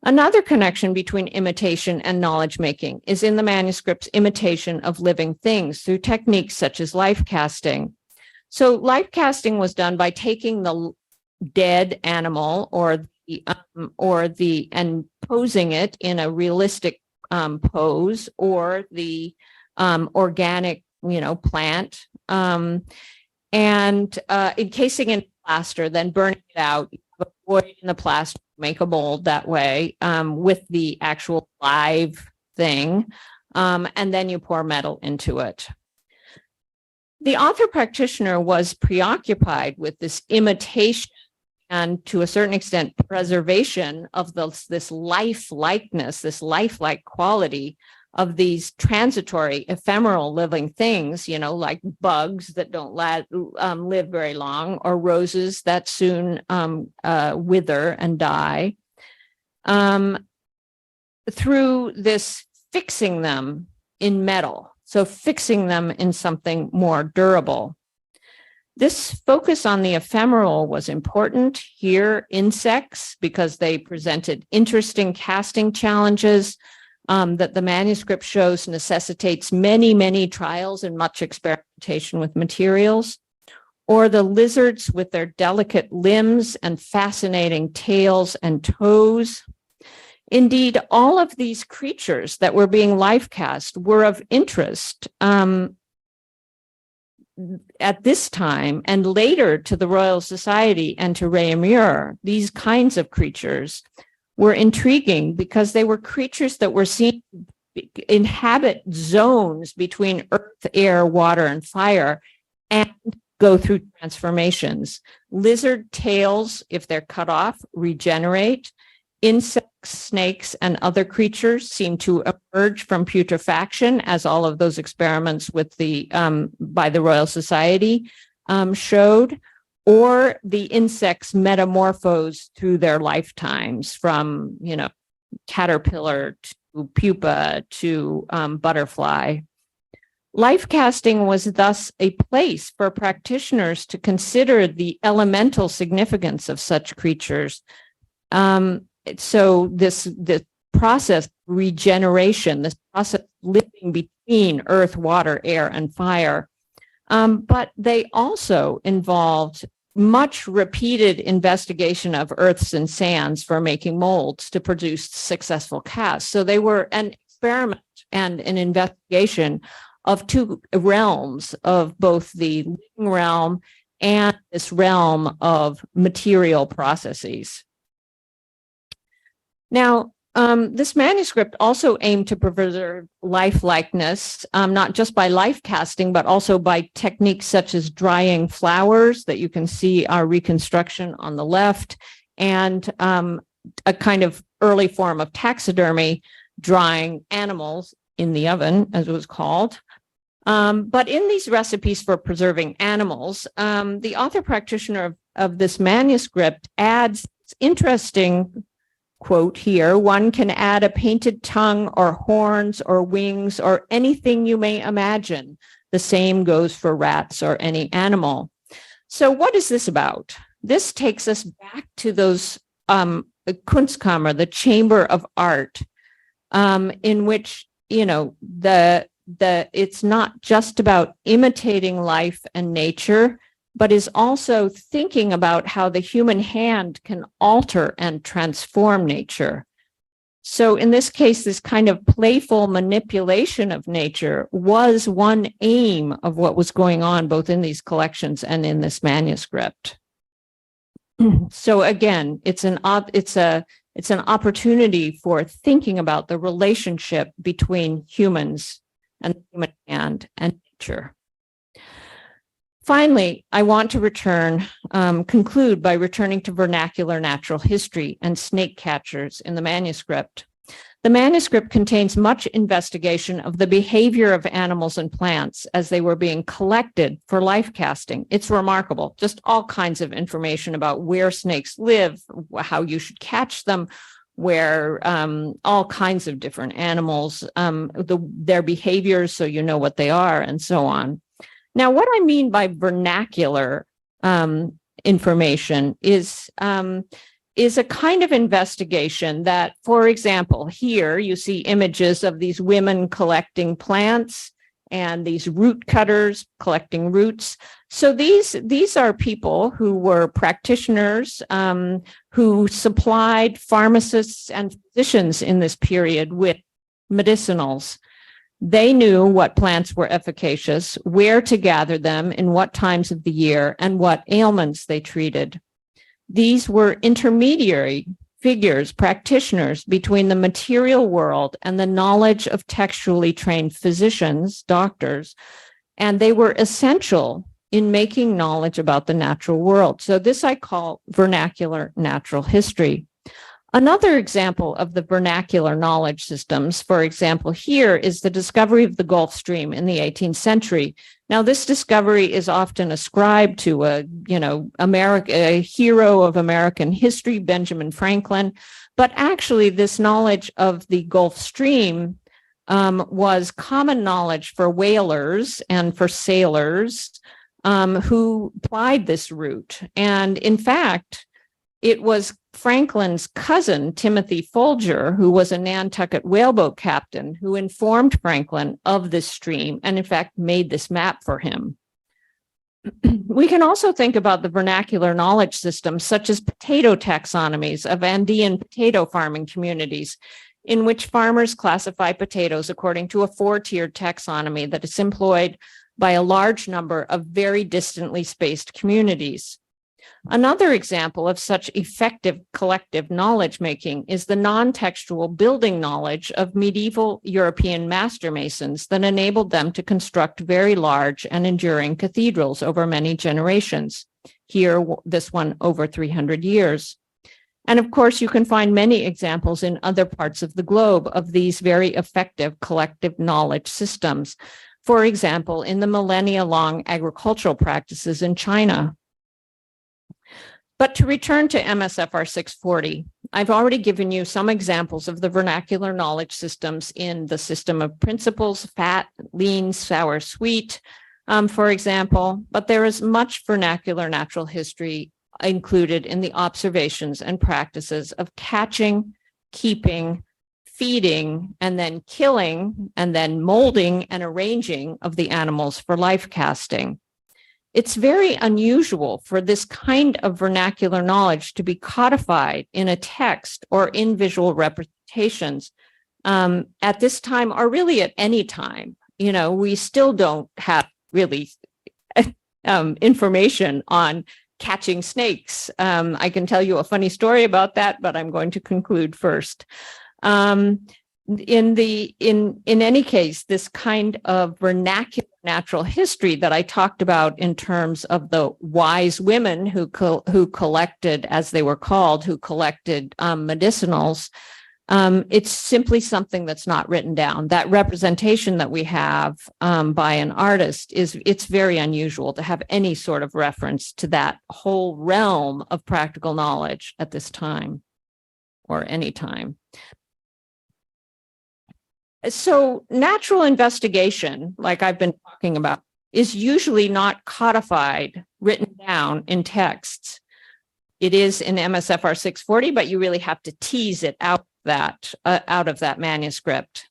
Another connection between imitation and knowledge making is in the manuscript's imitation of living things through techniques such as life casting. So life casting was done by taking the dead animal and posing it in a realistic pose, or the organic, plant, and encasing in plaster, then burning it out, void in the plaster, make a mold that way with the actual live thing, and then you pour metal into it. The author practitioner was preoccupied with this imitation and, to a certain extent, preservation of this life-likeness, this lifelike quality of these transitory, ephemeral living things, like bugs that don't live very long, or roses that soon wither and die, through this fixing them in metal, so fixing them in something more durable. This focus on the ephemeral was important. Here, insects, because they presented interesting casting challenges that the manuscript shows necessitates many, many trials and much experimentation with materials, or the lizards with their delicate limbs and fascinating tails and toes. Indeed, all of these creatures that were being life cast were of interest at this time and later to the Royal Society and to Réaumur, these kinds of creatures were intriguing because they were creatures that were seen to inhabit zones between earth, air, water, and fire and go through transformations. Lizard tails, if they're cut off, regenerate. Insects, snakes, and other creatures seem to emerge from putrefaction, as all of those experiments with by the Royal Society showed, or the insects metamorphose through their lifetimes from, caterpillar to pupa to butterfly. Life casting was thus a place for practitioners to consider the elemental significance of such creatures. So this process, regeneration, this process living between earth, water, air, and fire. But they also involved much repeated investigation of earths and sands for making molds to produce successful casts. So they were an experiment and an investigation of two realms, of both the living realm and this realm of material processes. Now, this manuscript also aimed to preserve life-likeness, not just by life casting, but also by techniques such as drying flowers that you can see our reconstruction on the left, and a kind of early form of taxidermy, drying animals in the oven, as it was called. But in these recipes for preserving animals, the author practitioner of this manuscript adds interesting quote here: one can add a painted tongue or horns or wings or anything you may imagine. The same goes for rats or any animal. So what is this about? This takes us back to those Kunstkammer, the chamber of art, in which, it's not just about imitating life and nature, but is also thinking about how the human hand can alter and transform nature. So in this case, this kind of playful manipulation of nature was one aim of what was going on both in these collections and in this manuscript. So again, it's an opportunity for thinking about the relationship between humans and the human hand and nature. Finally, I want to conclude by returning to vernacular natural history and snake catchers in the manuscript. The manuscript contains much investigation of the behavior of animals and plants as they were being collected for life casting. It's remarkable, just all kinds of information about where snakes live, how you should catch them, where all kinds of different animals, their behaviors, so you know what they are, and so on. Now, what I mean by vernacular information is a kind of investigation that, for example, here you see images of these women collecting plants and these root cutters collecting roots. So these are people who were practitioners who supplied pharmacists and physicians in this period with medicinals. They knew what plants were efficacious, where to gather them, in what times of the year, and what ailments they treated. These were intermediary figures, practitioners between the material world and the knowledge of textually trained physicians, doctors, and they were essential in making knowledge about the natural world. So this I call vernacular natural history. Another example of the vernacular knowledge systems, for example, here is the discovery of the Gulf Stream in the 18th century. Now, this discovery is often ascribed to a hero of American history, Benjamin Franklin, but actually this knowledge of the Gulf Stream was common knowledge for whalers and for sailors who plied this route. And in fact, it was Franklin's cousin, Timothy Folger, who was a Nantucket whaleboat captain, who informed Franklin of this stream and, in fact, made this map for him. We can also think about the vernacular knowledge systems, such as potato taxonomies of Andean potato farming communities, in which farmers classify potatoes according to a 4-tiered taxonomy that is employed by a large number of very distantly spaced communities. Another example of such effective collective knowledge making is the non-textual building knowledge of medieval European master masons that enabled them to construct very large and enduring cathedrals over many generations. Here, this one over 300 years. And of course, you can find many examples in other parts of the globe of these very effective collective knowledge systems. For example, in the millennia-long agricultural practices in China. But to return to MSFR 640, I've already given you some examples of the vernacular knowledge systems in the system of principles, fat, lean, sour, sweet, for example, but there is much vernacular natural history included in the observations and practices of catching, keeping, feeding, and then killing, and then molding and arranging of the animals for life casting. It's very unusual for this kind of vernacular knowledge to be codified in a text or in visual representations at this time, or really at any time. You know, we still don't have really information on catching snakes. I can tell you a funny story about that, but I'm going to conclude first. In any case, this kind of vernacular natural history that I talked about in terms of the wise women who collected, as they were called, who collected medicinals, it's simply something that's not written down. That representation that we have by an artist it's very unusual to have any sort of reference to that whole realm of practical knowledge at this time or any time. So natural investigation, like I've been talking about, is usually not codified, written down in texts. It is in MSFR 640, but you really have to tease it out of that manuscript.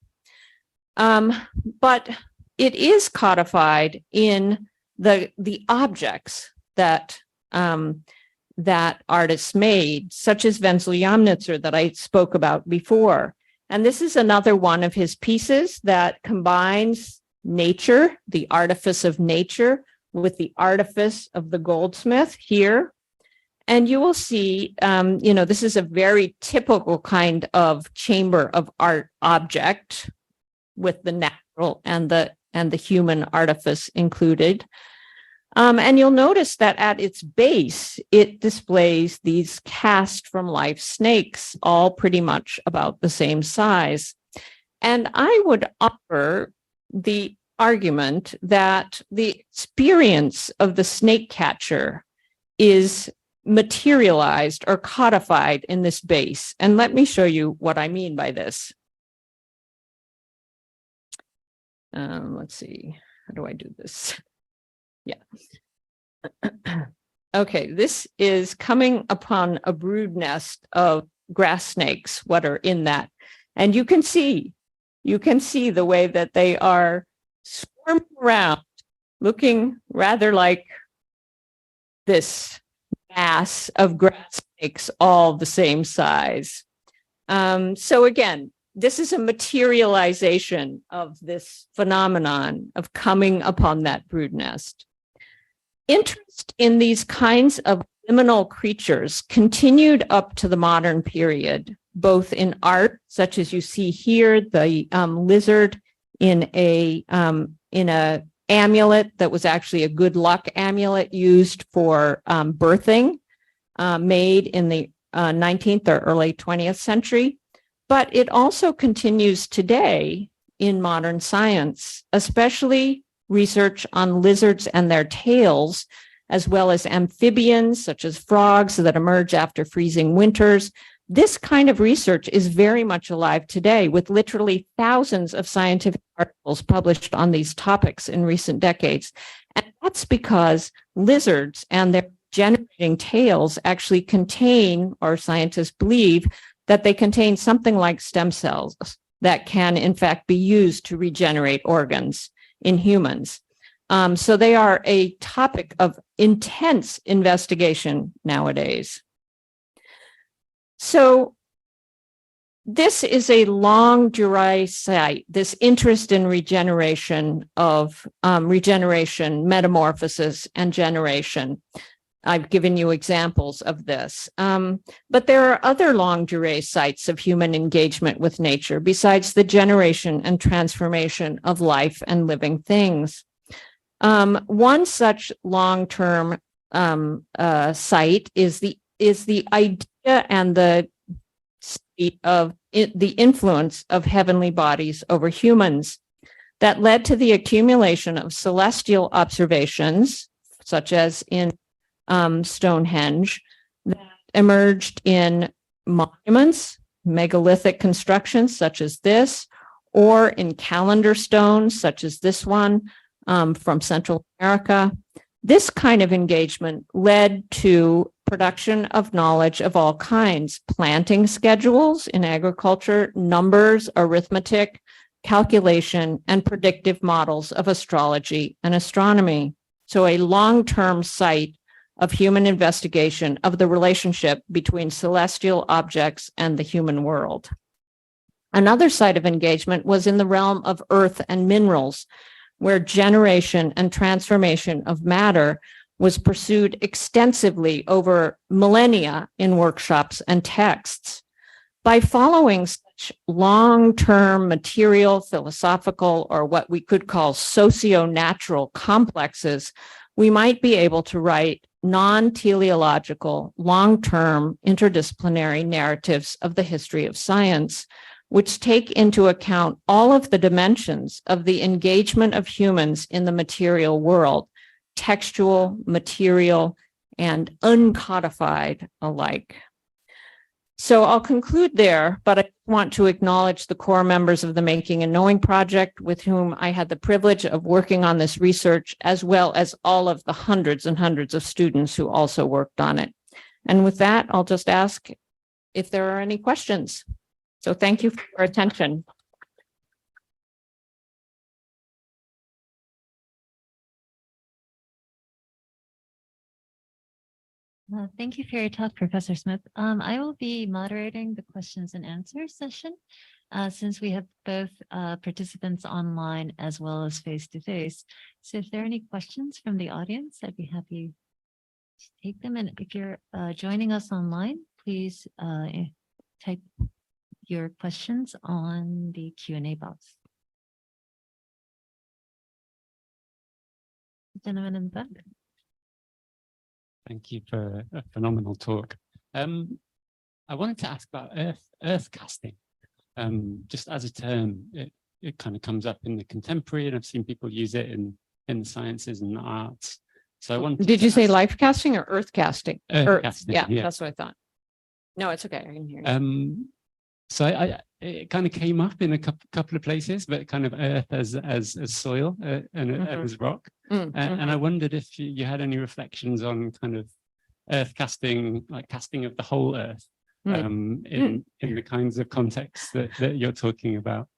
But it is codified in the objects that that artists made, such as Wenzel Jamnitzer that I spoke about before. And this is another one of his pieces that combines nature, the artifice of nature, with the artifice of the goldsmith here. And you will see, this is a very typical kind of chamber of art object with the natural and the human artifice included. And you'll notice that at its base, it displays these cast from life snakes, all pretty much about the same size. And I would offer the argument that the experience of the snake catcher is materialized or codified in this base. And let me show you what I mean by this. Let's see, how do I do this? Yeah. Okay, this is coming upon a brood nest of grass snakes, what are in that. And you can see the way that they are swarming around, looking rather like this mass of grass snakes, all the same size. So again, this is a materialization of this phenomenon of coming upon that brood nest. Interest in these kinds of liminal creatures continued up to the modern period, both in art, such as you see here, the lizard in a amulet that was actually a good luck amulet used for birthing, made in the 19th or early 20th century. But it also continues today in modern science, especially research on lizards and their tails, as well as amphibians such as frogs that emerge after freezing winters. This kind of research is very much alive today, with literally thousands of scientific articles published on these topics in recent decades. And that's because lizards and their generating tails actually contain, or scientists believe, that they contain something like stem cells that can, in fact, be used to regenerate organs in humans. So they are a topic of intense investigation nowadays. So this is a longue durée site, this interest in regeneration of regeneration, metamorphosis, and generation. I've given you examples of this. But there are other longue durée sites of human engagement with nature besides the generation and transformation of life and living things. One such long-term site is the idea and the state of the influence of heavenly bodies over humans that led to the accumulation of celestial observations, such as in Stonehenge, that emerged in monuments, megalithic constructions such as this, or in calendar stones such as this one from Central America. This kind of engagement led to production of knowledge of all kinds: planting schedules in agriculture, numbers, arithmetic, calculation, and predictive models of astrology and astronomy. So a long-term site of human investigation of the relationship between celestial objects and the human world. Another site of engagement was in the realm of earth and minerals, where generation and transformation of matter was pursued extensively over millennia in workshops and texts. By following such long-term material, philosophical, or what we could call socio-natural complexes, we might be able to write non-teleological, long-term, interdisciplinary narratives of the history of science, which take into account all of the dimensions of the engagement of humans in the material world, textual, material, and uncodified alike. So I'll conclude there, but I want to acknowledge the core members of the Making and Knowing Project with whom I had the privilege of working on this research, as well as all of the hundreds and hundreds of students who also worked on it. And with that, I'll just ask if there are any questions. So thank you for your attention. Thank you for your talk, Professor Smith. I will be moderating the questions and answers session since we have both participants online as well as face-to-face. So if there are any questions from the audience, I'd be happy to take them. And if you're joining us online, please type your questions on the Q&A box. Gentleman in the back. Thank you for a phenomenal talk. I wanted to ask about earth casting. Just as a term, it kind of comes up in the contemporary, and I've seen people use it in the sciences and the arts. So I wanted. Did you say life casting or earth casting? Earth casting, yeah, yeah, that's what I thought. No, it's okay. I can hear you. So it kind of came up in a couple of places, but kind of earth as soil and as rock. And I wondered if you had any reflections on kind of earth casting, like casting of the whole earth, in the kinds of contexts that you're talking about,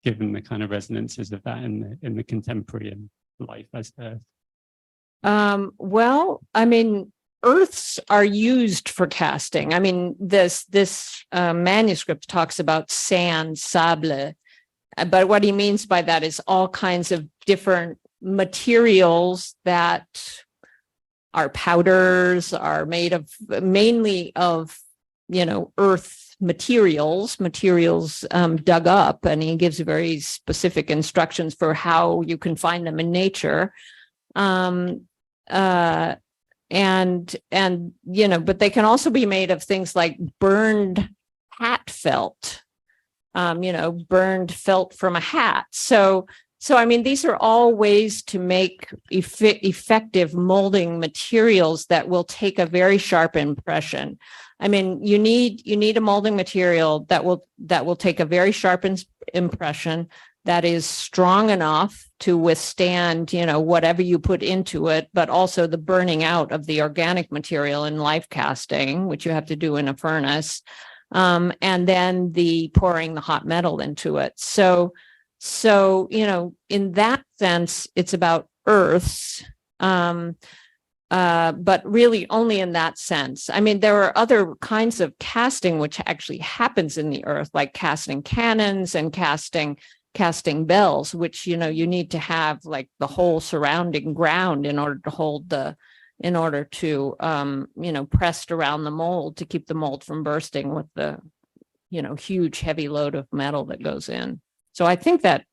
given the kind of resonances of that in the contemporary and life as earth. Well, I mean, earths are used for casting. I mean, this manuscript talks about sand, sable, but what he means by that is all kinds of different materials that are powders, are made of mainly of, earth materials dug up, and he gives very specific instructions for how you can find them in nature. But they can also be made of things like burned hat felt, burned felt from a hat. So I mean, these are all ways to make effective molding materials that will take a very sharp impression. I mean, you need a molding material that will take a very sharp impression, that is strong enough to withstand, whatever you put into it, but also the burning out of the organic material in life casting, which you have to do in a furnace, and then the pouring the hot metal into it. So, in that sense, it's about earths. but really only in that sense. I mean, there are other kinds of casting which actually happens in the earth, like casting cannons and casting bells, which, you need to have like the whole surrounding ground in order to hold pressed around the mold to keep the mold from bursting with the, huge heavy load of metal that goes in. So I think that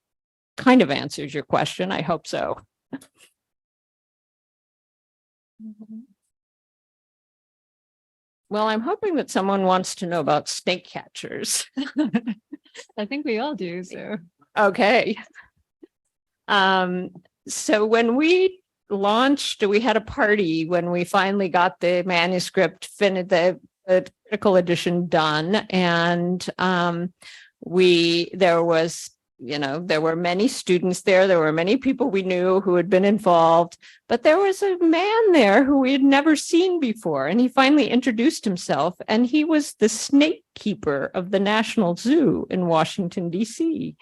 kind of answers your question. I hope so. Well, I'm hoping that someone wants to know about snake catchers. I think we all do. So, okay. So when we launched, we had a party when we finally got the manuscript, the critical edition done. And there were many students there. There were many people we knew who had been involved, but there was a man there who we had never seen before. And he finally introduced himself, and he was the snake keeper of the National Zoo in Washington, D.C.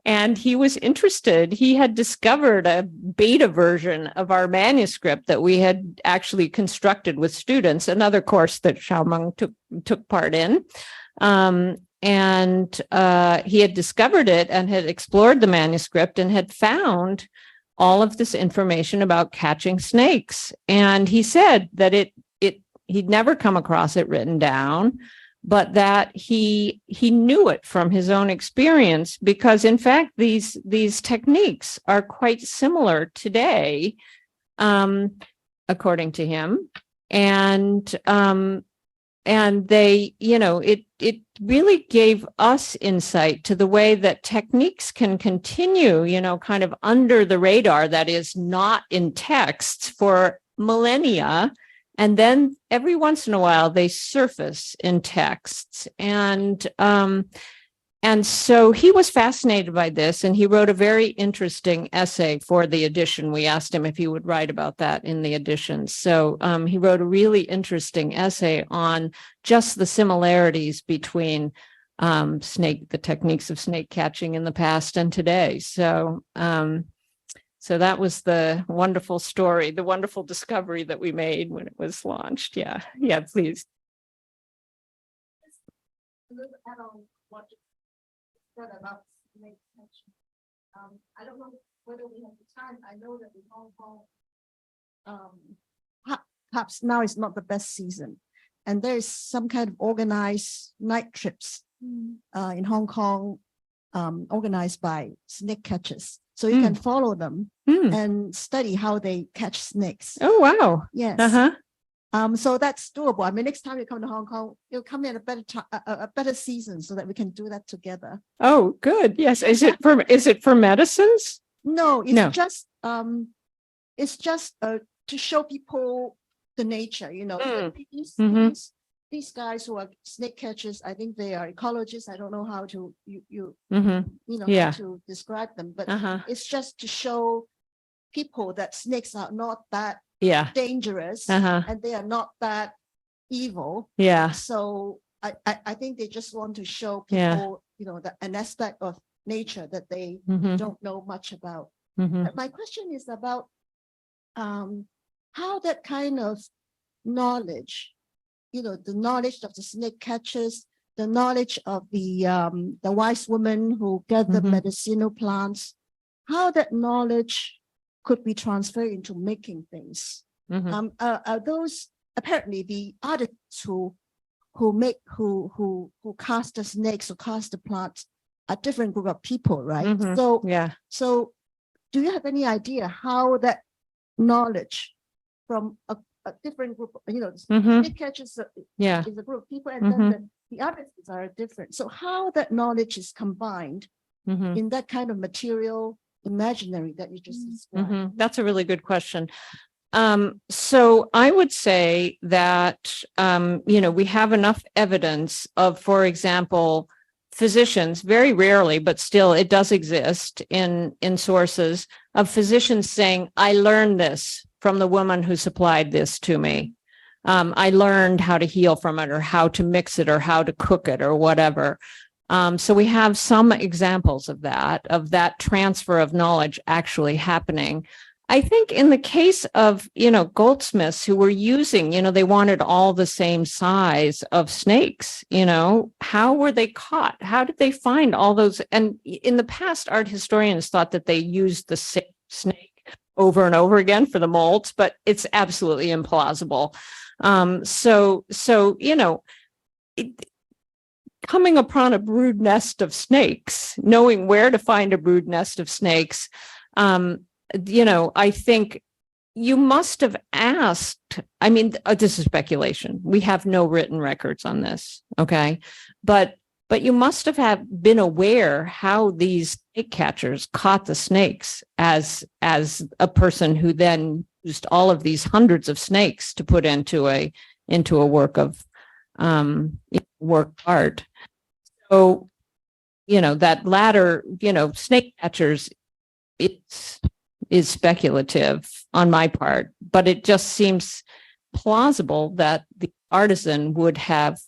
And he was interested. He had discovered a beta version of our manuscript that we had actually constructed with students, another course that Xiaomeng took part in. And he had discovered it and had explored the manuscript and had found all of this information about catching snakes. And he said that he'd never come across it written down, but that he knew it from his own experience, because in fact these techniques are quite similar today, according to him. And they, it really gave us insight to the way that techniques can continue, kind of under the radar, that is not in texts, for millennia. And then every once in a while they surface in texts. And so he was fascinated by this, and he wrote a very interesting essay for the edition. We asked him if he would write about that in the edition. So he wrote a really interesting essay on just the similarities between the techniques of snake catching in the past and today. So that was the wonderful story, the wonderful discovery that we made when it was launched. Yeah, please. About snake catching. I don't know whether we have the time. I know that in Hong Kong, perhaps now is not the best season, and there is some kind of organized night trips in Hong Kong, organized by snake catchers. So you can follow them and study how they catch snakes. Oh, wow. Yes. So that's doable. I mean, next time you come to Hong Kong, you'll come in a better season so that we can do that together. Oh, good. Yes. Is it for medicines? No, it's just to show people the nature. These guys who are snake catchers, I think they are ecologists. I don't know how to how to describe them, but it's just to show people that snakes are not that dangerous, and they are not that evil. So I think they just want to show people an aspect of nature that they don't know much about. But my question is about how that kind of knowledge, the knowledge of the snake catchers, the knowledge of the wise women who gather medicinal plants, how that knowledge could be transferred into making things. Those apparently the artists who cast the snakes or cast the plants are different group of people, right? So do you have any idea how that knowledge from a different group, snake catchers is a group of people, and then the artists are different. So how that knowledge is combined in that kind of material imaginary that you just described? That's a really good question. So I would say that, we have enough evidence of, for example, physicians, very rarely, but still it does exist in sources, of physicians saying, I learned this from the woman who supplied this to me. I learned how to heal from it, or how to mix it, or how to cook it, or whatever. So we have some examples of that transfer of knowledge actually happening. I think in the case of, goldsmiths who were using, they wanted all the same size of snakes, how were they caught? How did they find all those? And in the past, art historians thought that they used the same snake over and over again for the molds, but it's absolutely implausible. Coming upon a brood nest of snakes, knowing where to find a brood nest of snakes, I think you must have asked. I mean, this is speculation. We have no written records on this. Okay. But you must have been aware how these snake catchers caught the snakes as a person who then used all of these hundreds of snakes to put into a work of art. So, that latter, snake catchers, is speculative on my part, but it just seems plausible that the artisan would have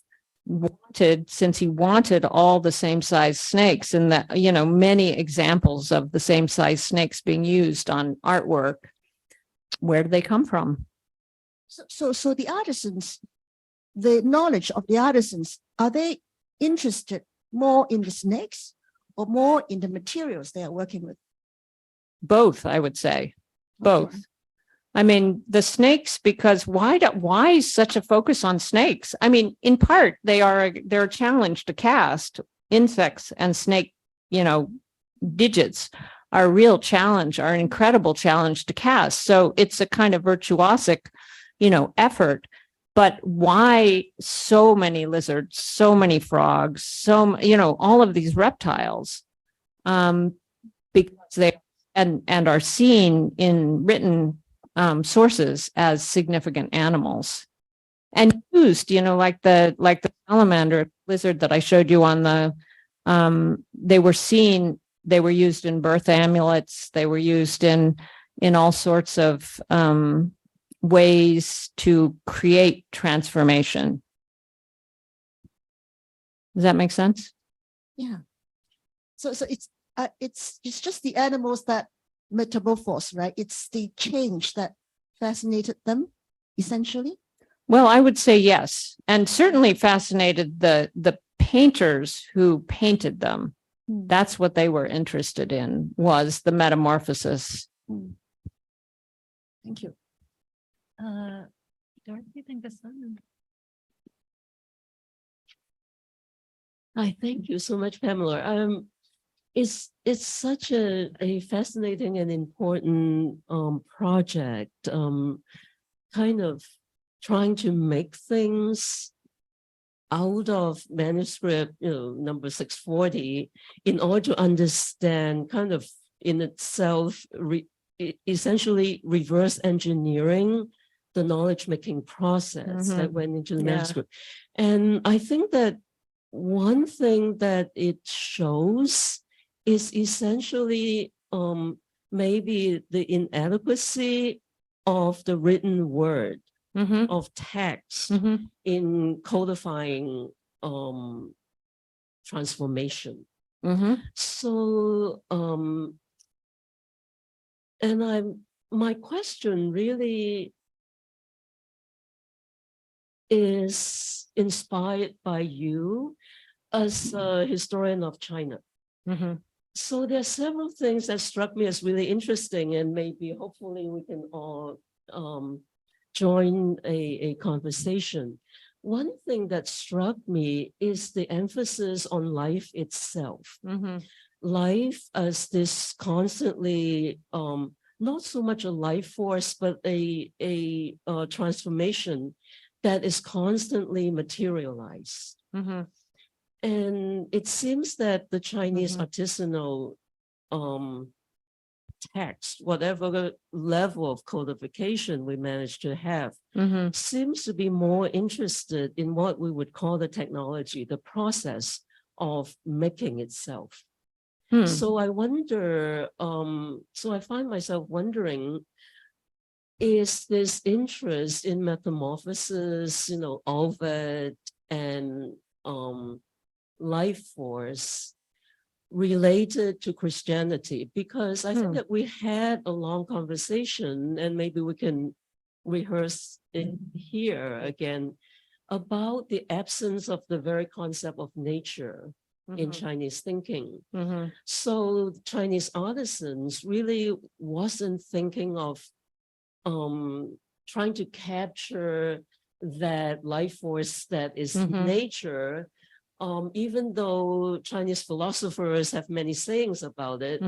wanted, since he wanted all the same size snakes, and that, many examples of the same size snakes being used on artwork, where do they come from? So the artisans, the knowledge of the artisans, are they interested more in the snakes or more in the materials they are working with? Both, I would say. Both. Okay. I mean, the snakes, because why such a focus on snakes? I mean, in part, they're a challenge to cast. Insects and snake, digits are a real challenge, are an incredible challenge to cast. So it's a kind of virtuosic, effort. But why so many lizards, so many frogs, all of these reptiles? Because they and are seen in written sources as significant animals, and used, like the salamander lizard that I showed you on the. They were used in birth amulets. They were used in all sorts of ways to create transformation. Does that make sense? Yeah. So it's just the animals that metamorphose, right? It's the change that fascinated them, essentially. Well, I would say yes, and certainly fascinated the painters who painted them. That's what they were interested in, was the metamorphosis. Thank you. Dorothy, think this one. Hi, thank you so much, Pamela. It's such a fascinating and important project, kind of trying to make things out of manuscript, number 640, in order to understand kind of in itself, essentially reverse engineering the knowledge making process that went into the manuscript. And I think that one thing that it shows is essentially maybe the inadequacy of the written word, of text in codifying transformation. So, and my question really is inspired by you as a historian of China. So there are several things that struck me as really interesting, and maybe hopefully we can all join a conversation. One thing that struck me is the emphasis on life itself. Life as this constantly, not so much a life force, but a transformation that is constantly materialized. And it seems that the Chinese artisanal text, whatever level of codification we manage to have, seems to be more interested in what we would call the technology, the process of making itself. So I wonder, so I find myself wondering, is this interest in metamorphosis, Ovid and life force, related to Christianity, because I think Hmm. that we had a long conversation, and maybe we can rehearse it here again, about the absence of the very concept of nature in Chinese thinking. So Chinese artisans really wasn't thinking of trying to capture that life force that is nature, even though Chinese philosophers have many sayings about it,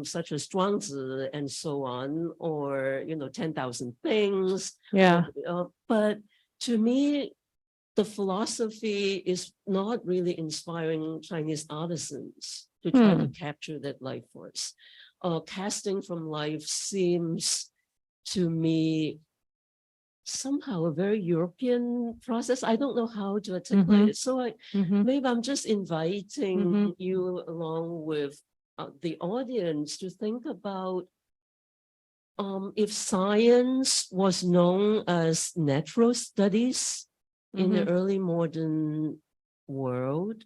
such as Zhuangzi and so on, or 10,000 things. Yeah. But to me, the philosophy is not really inspiring Chinese artisans to try to capture that life force. Casting from life seems to me somehow a very European process. I don't know how to articulate it. So maybe I'm just inviting you along with the audience to think about if science was known as natural studies in the early modern world,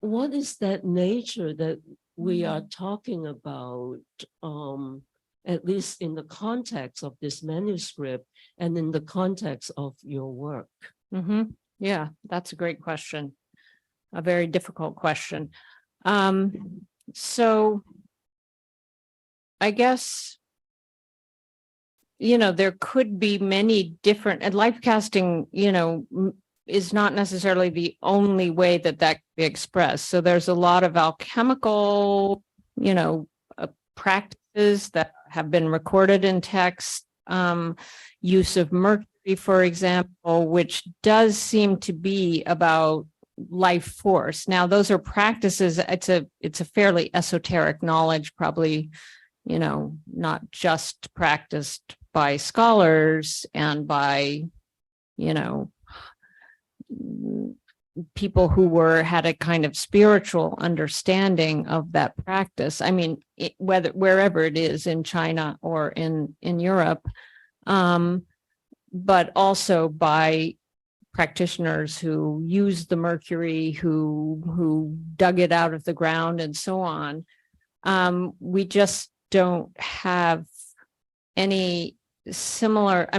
what is that nature that we are talking about, at least in the context of this manuscript and in the context of your work? Yeah, that's a great question. A very difficult question. So I guess, there could be many different, and life casting, is not necessarily the only way that can be expressed. So there's a lot of alchemical, practices that have been recorded in text, use of mercury, for example, which does seem to be about life force. Now, those are practices. It's a fairly esoteric knowledge, probably, not just practiced by scholars and by, people who had a kind of spiritual understanding of that practice. I mean, wherever it is in China or in Europe, but also by practitioners who used the mercury, who dug it out of the ground and so on. We just don't have any similar,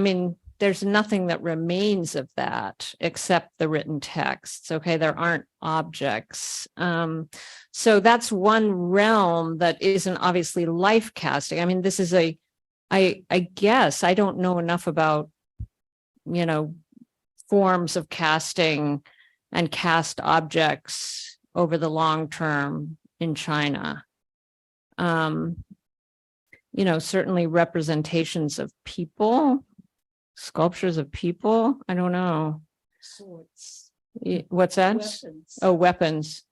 there's nothing that remains of that except the written texts. Okay, there aren't objects. So that's one realm that isn't obviously life casting. This is I guess I don't know enough about, forms of casting and cast objects over the long term in China. Certainly representations of people, sculptures of people. I don't know. Swords. What's that? Weapons. Oh, weapons.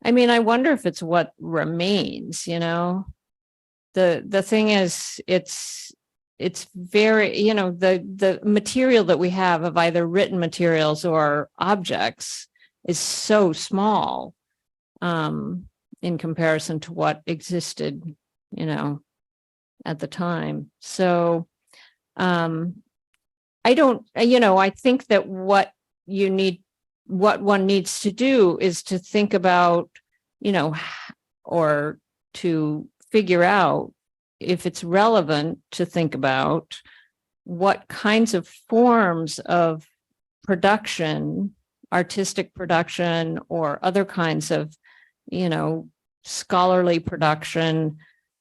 I wonder if it's what remains, The thing is, it's very, the material that we have of either written materials or objects is so small in comparison to what existed, at the time. So I don't, I think that what one needs to do is to think about, or to figure out if it's relevant to think about what kinds of forms of production, artistic production, or other kinds of, scholarly production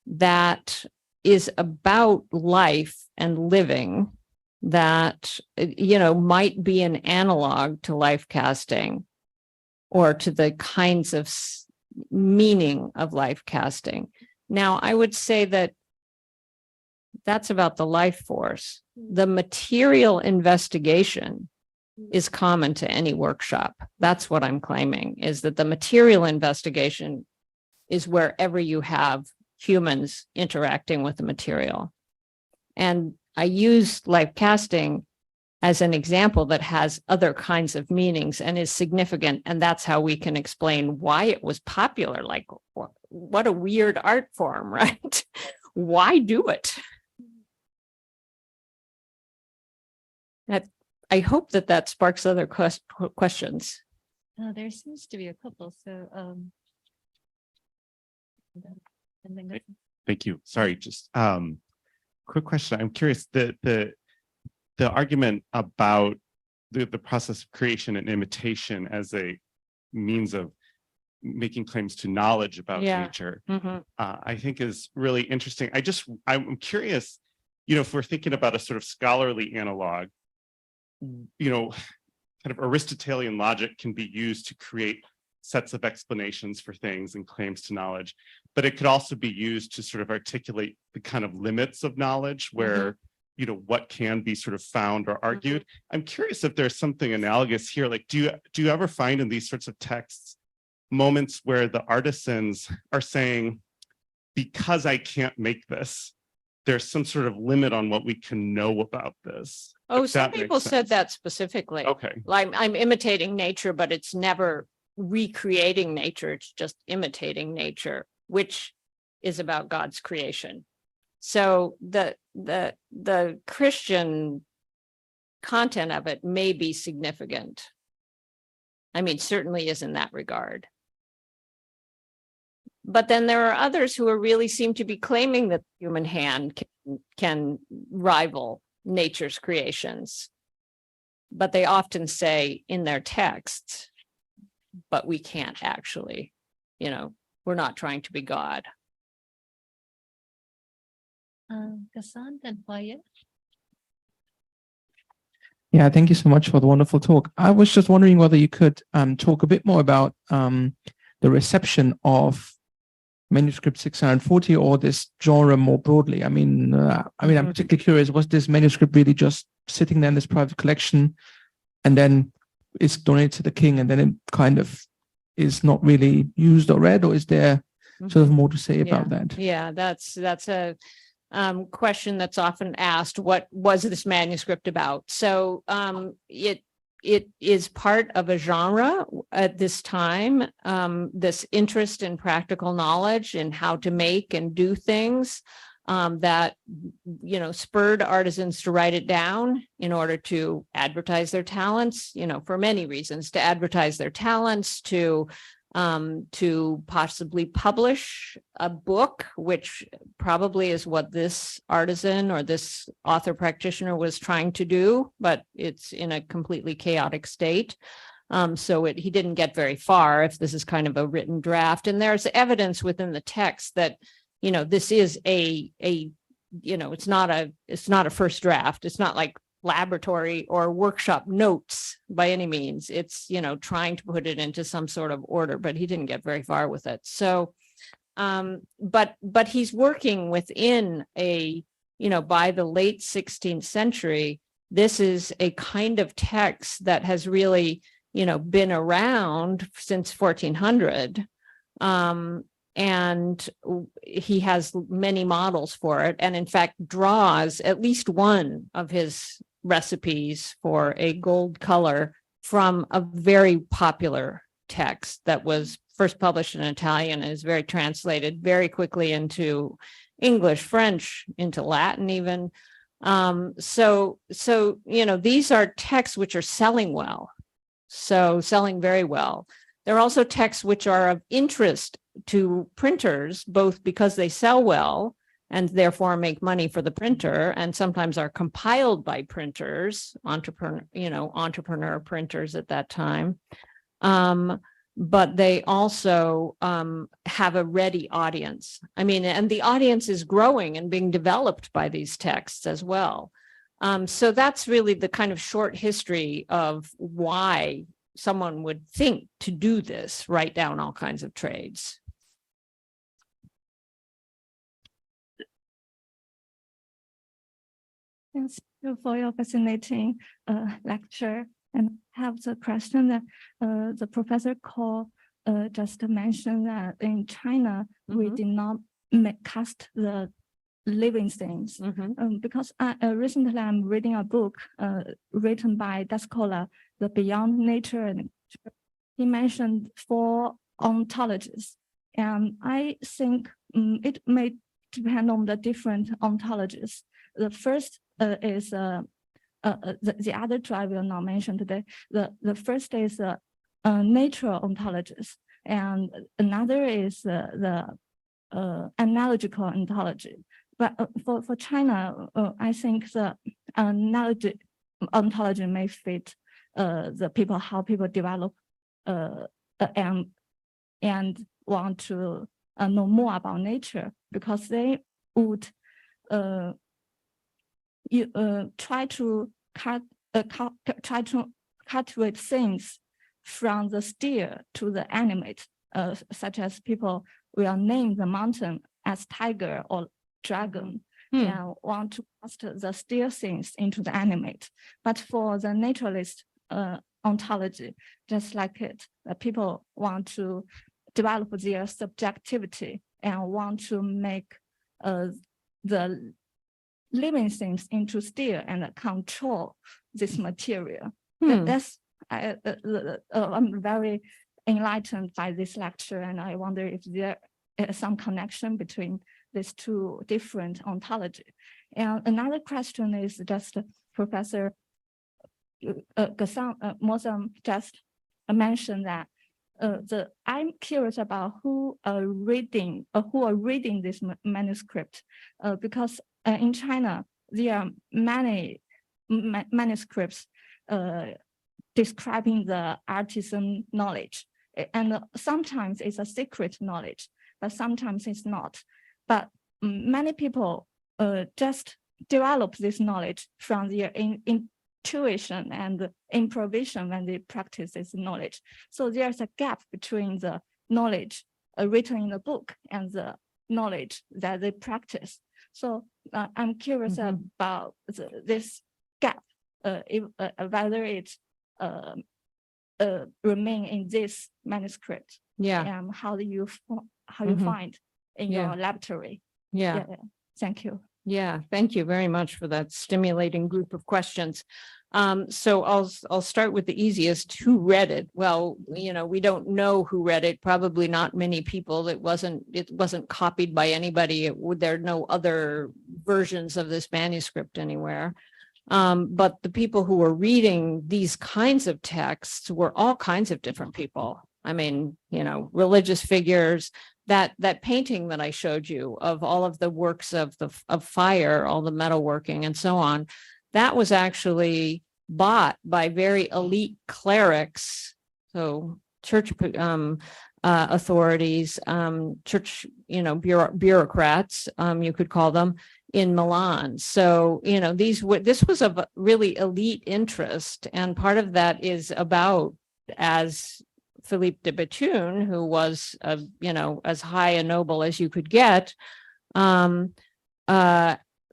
that is about life and living that, might be an analog to life casting or to the kinds of meaning of life casting. Now, I would say that that's about the life force. The material investigation is common to any workshop. That's what I'm claiming, is that the material investigation is wherever you have humans interacting with the material. And I use life casting as an example that has other kinds of meanings and is significant. And that's how we can explain why it was popular. Like, what a weird art form, right? Why do it? I hope that sparks other questions. There seems to be a couple, so and then Thank you. Sorry, just quick question. I'm curious, the argument about the process of creation and imitation as a means of making claims to knowledge about nature, I think is really interesting. I'm curious, if we're thinking about a sort of scholarly analog, kind of Aristotelian logic can be used to create sets of explanations for things and claims to knowledge, but it could also be used to sort of articulate the kind of limits of knowledge where, what can be sort of found or argued. I'm curious if there's something analogous here. Like, do you ever find in these sorts of texts moments where the artisans are saying, because I can't make this, there's some sort of limit on what we can know about this? Oh, If some that makes people said sense. that specifically. Okay. Like, I'm imitating nature, but it's never recreating nature. It's just imitating nature, which is about God's creation. So the Christian content of it may be significant. I mean, certainly is in that regard. But then there are others who really seem to be claiming that the human hand can rival nature's creations. But they often say in their texts, but we can't actually, we're not trying to be God. Gassan and Wyatt. Yeah, thank you so much for the wonderful talk. I was just wondering whether you could talk a bit more about the reception of manuscript 640 or this genre more broadly. I mean, I'm particularly curious, was this manuscript really just sitting there in this private collection and then it's donated to the king and then it kind of is not really used or read, or is there sort of more to say about that? Yeah, that's a question that's often asked. What was this manuscript about? So it is part of a genre at this time, this interest in practical knowledge and how to make and do things that, spurred artisans to write it down in order to advertise their talents, for many reasons, to advertise their talents, to possibly publish a book, which probably is what this artisan or this author practitioner was trying to do, but it's in a completely chaotic state. So he didn't get very far if this is kind of a written draft. And there's evidence within the text that, this is it's not a first draft. It's not like laboratory or workshop notes by any means. It's, trying to put it into some sort of order, but he didn't get very far with it. So, but he's working within by the late 16th century, this is a kind of text that has really, been around since 1400. And he has many models for it. And in fact, draws at least one of his recipes for a gold color from a very popular text that was first published in Italian and is very translated very quickly into English, French, into Latin even. So these are texts which are selling well, selling very well. There are also texts which are of interest to printers, both because they sell well and therefore make money for the printer, and sometimes are compiled by printers, entrepreneur printers at that time. But they also have a ready audience. And the audience is growing and being developed by these texts as well. So that's really the kind of short history of why someone would think to do this, write down all kinds of trades. Thanks for your fascinating lecture. And have the question that the professor Cole just mentioned that in China, we did not cast the living things. Because recently I'm reading a book written by that scholar, The Beyond Nature and Nature. He mentioned 4 ontologies. And I think it may depend on the different ontologies. The first is the other 2 I will not mention today. The first is natural ontologies, and another is the analogical ontology. But for China, I think the analogy ontology may fit the people, how people develop and want to know more about nature, because they would try to cultivate things from the still to the animate, such as people will name the mountain as tiger or dragon, and want to cast the still things into the animate. But for the naturalist ontology, just like it, people want to develop their subjectivity and want to make the living things into still and control this material. I'm very enlightened by this lecture, and I wonder if there is some connection between these two different ontology. And another question is just Professor Mosam just mentioned that I'm curious about who are reading this manuscript, because in China there are many manuscripts describing the artisan knowledge, and sometimes it's a secret knowledge, but sometimes it's not. But many people just develop this knowledge from their intuition and improvisation when they practice this knowledge. So there's a gap between the knowledge written in the book and the knowledge that they practice. So I'm curious about this gap, whether it remain in this manuscript. And how you find in your laboratory. Thank you. Yeah, thank you very much for that stimulating group of questions. So I'll start with the easiest. Who read it? Well, we don't know who read it. Probably not many people. It wasn't copied by anybody. There are no other versions of this manuscript anywhere. But the people who were reading these kinds of texts were all kinds of different people. I mean, religious figures. That painting that I showed you of all of the works of fire, all the metalworking and so on, that was actually bought by very elite clerics, so church authorities, church, bureaucrats, you could call them, in Milan. So, this was of really elite interest, and part of that is about, as Philippe de Bethune, who was, as high and noble as you could get,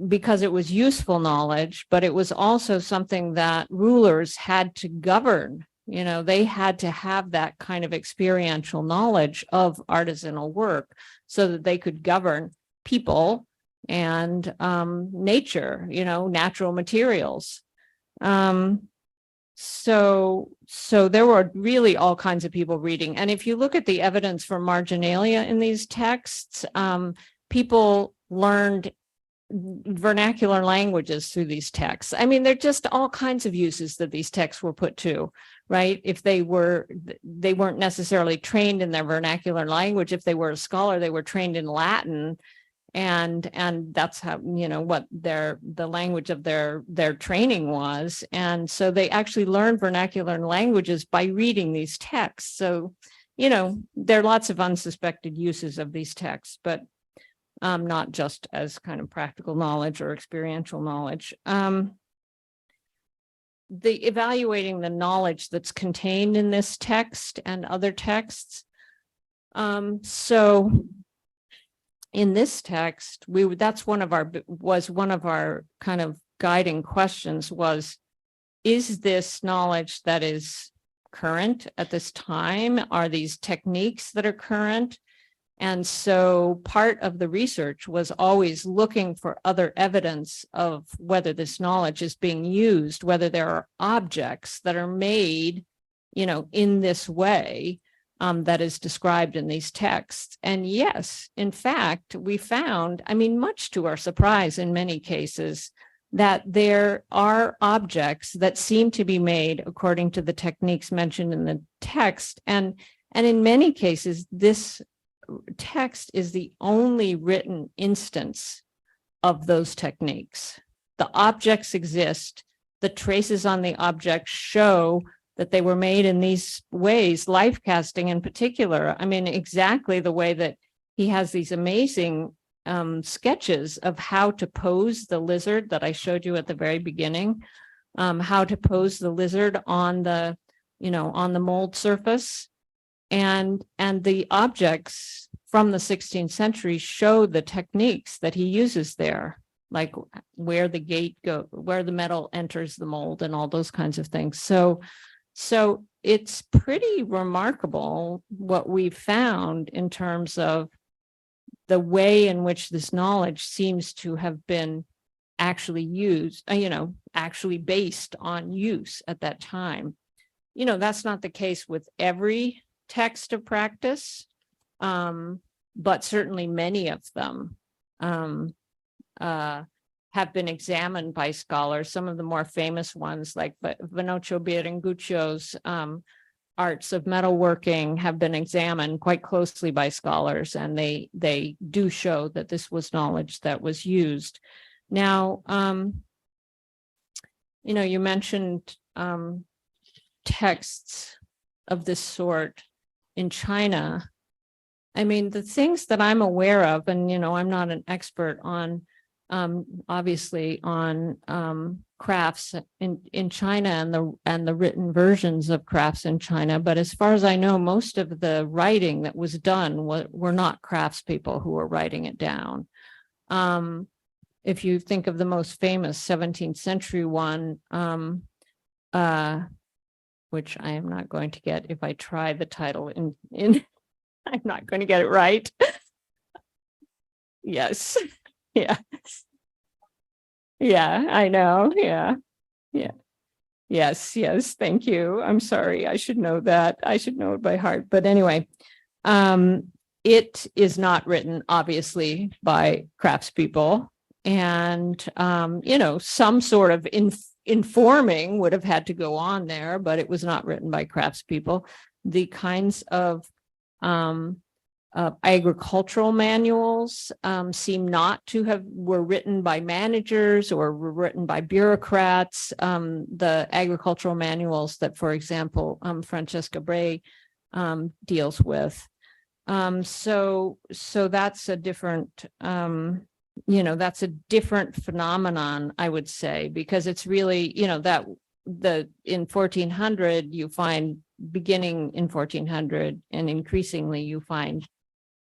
because it was useful knowledge, but it was also something that rulers had to govern. They had to have that kind of experiential knowledge of artisanal work so that they could govern people and nature, natural materials. So there were really all kinds of people reading. And if you look at the evidence for marginalia in these texts, people learned vernacular languages through these texts. I mean, there are just all kinds of uses that these texts were put to, right? If they weren't necessarily trained in their vernacular language. If they were a scholar, they were trained in Latin. And that's how, what the language of their training was. And so they actually learned vernacular languages by reading these texts. So, there are lots of unsuspected uses of these texts, but not just as kind of practical knowledge or experiential knowledge. The evaluating the knowledge that's contained in this text and other texts. So in this text, was one of our kind of guiding questions was, is this knowledge that is current at this time? Are these techniques that are current? And so part of the research was always looking for other evidence of whether this knowledge is being used, whether there are objects that are made, in this way, that is described in these texts. And yes, in fact, we found, much to our surprise in many cases, that there are objects that seem to be made according to the techniques mentioned in the text. And in many cases, this text is the only written instance of those techniques. The objects exist. The traces on the objects show that they were made in these ways, life casting in particular. I mean, exactly the way that he has these amazing sketches of how to pose the lizard that I showed you at the very beginning, how to pose the lizard on the, on the mold surface. And the objects from the 16th century show the techniques that he uses there, like where the gate where the metal enters the mold and all those kinds of things. So it's pretty remarkable what we've found in terms of the way in which this knowledge seems to have been actually used, actually based on use at that time. That's not the case with every text of practice, but certainly many of them have been examined by scholars. Some of the more famous ones, like Vinocho Biringuccio's arts of metalworking, have been examined quite closely by scholars, and they do show that this was knowledge that was used. Now, you mentioned texts of this sort in China. I mean, the things that I'm aware of, and I'm not an expert on obviously on crafts in China and the written versions of crafts in China, but as far as I know, most of the writing that was done were not craftspeople who were writing it down. If you think of the most famous 17th century one, which I am not going to get if I try the title in I'm not going to get it right. Yes. Yeah. Yeah, I know. Yeah. Yeah. Yes. Thank you. I'm sorry. I should know that. I should know it by heart. But anyway, it is not written, obviously, by craftspeople. And, some sort of informing would have had to go on there, but it was not written by craftspeople. The kinds of agricultural manuals seem not to were written by managers or were written by bureaucrats. The agricultural manuals that, for example, Francesca Bray deals with. So that's a different, that's a different phenomenon, I would say, because it's really, that in 1400 you find, beginning in 1400 and increasingly you find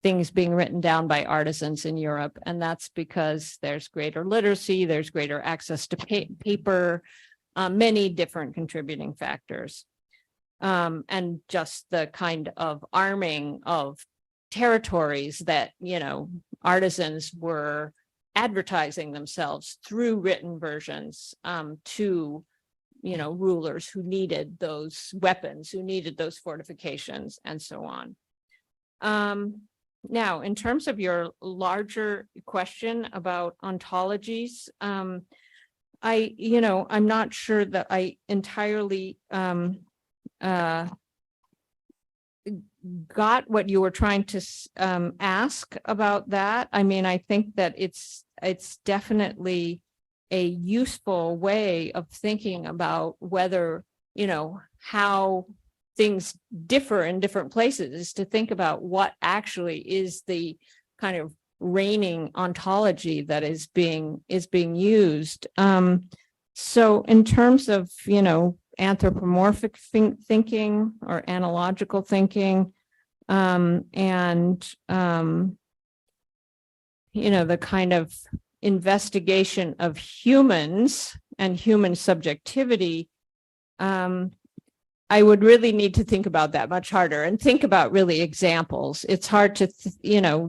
things being written down by artisans in Europe. And that's because there's greater literacy, there's greater access to paper, many different contributing factors. And just the kind of arming of territories that, artisans were advertising themselves through written versions to, rulers who needed those weapons, who needed those fortifications, and so on. Now, in terms of your larger question about ontologies, I'm not sure that I entirely got what you were trying to ask about that. I mean, I think that it's definitely a useful way of thinking about whether, how things differ in different places, is to think about what actually is the kind of reigning ontology that is being used. So in terms of, anthropomorphic thinking or analogical thinking, and the kind of investigation of humans and human subjectivity, I would really need to think about that much harder and think about really examples. It's hard to,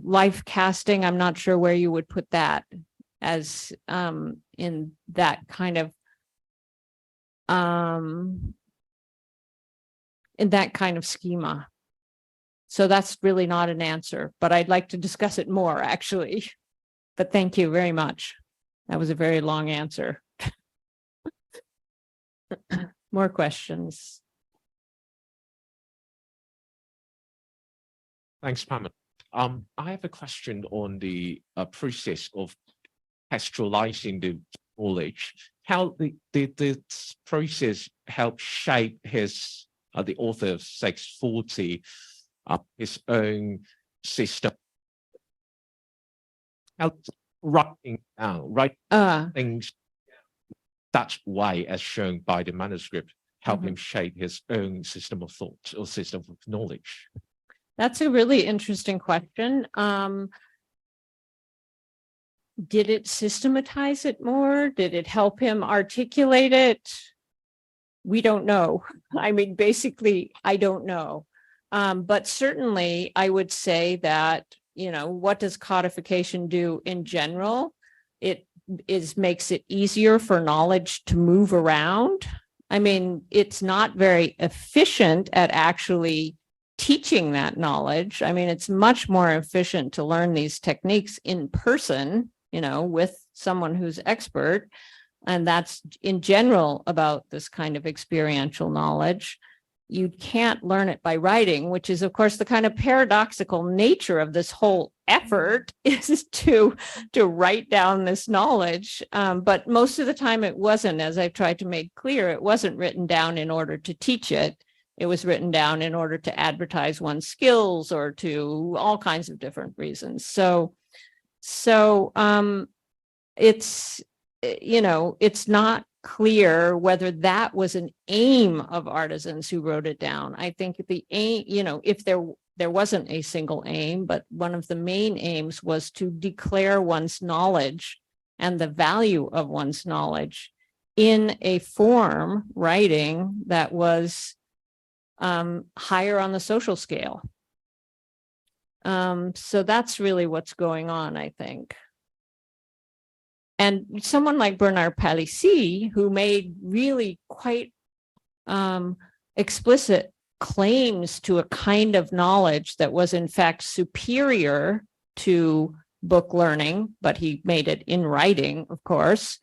life casting. I'm not sure where you would put that as in that kind of schema. So that's really not an answer, but I'd like to discuss it more, actually. But thank you very much. That was a very long answer. More questions? Thanks, Pamela. I have a question on the process of textualizing the knowledge. How this process help shape his the author of 640 his own system. How writing down, things that way as shown by the manuscript help him shape his own system of thought or system of knowledge. That's a really interesting question. Did it systematize it more? Did it help him articulate it? We don't know. I mean, basically, I don't know. But certainly, I would say that, you know, what does codification do in general? It makes it easier for knowledge to move around. I mean, it's not very efficient at actually teaching that knowledge. I mean, it's much more efficient to learn these techniques in person, you know, with someone who's expert. And that's in general about this kind of experiential knowledge. You can't learn it by writing, which is, of course, the kind of paradoxical nature of this whole effort is to write down this knowledge. But most of the time it wasn't, as I've tried to make clear, it wasn't written down in order to teach it. It was written down in order to advertise one's skills or to all kinds of different reasons. So it's, you know, it's not clear whether that was an aim of artisans who wrote it down. I think the aim, you know, if there wasn't a single aim, but one of the main aims was to declare one's knowledge and the value of one's knowledge in a form, writing, that was higher on the social scale. So that's really what's going on, I think. And someone like Bernard Palissy, who made really quite explicit claims to a kind of knowledge that was in fact superior to book learning, but he made it in writing, of course.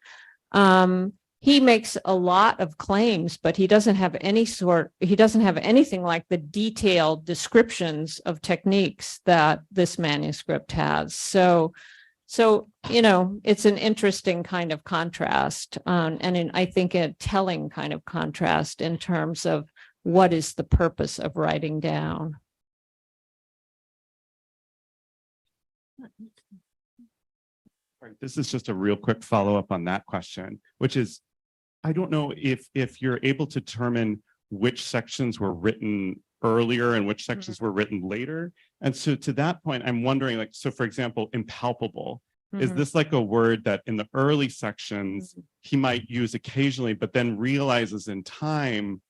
He makes a lot of claims, but he doesn't have anything like the detailed descriptions of techniques that this manuscript has. So, you know, it's an interesting kind of contrast, and I think a telling kind of contrast in terms of what is the purpose of writing down. This is just a real quick follow-up on that question, which is, I don't know if you're able to determine which sections were written earlier and which sections were written later. And so to that point, I'm wondering, like, so for example, impalpable, is this like a word that in the early sections he might use occasionally, but then realizes in time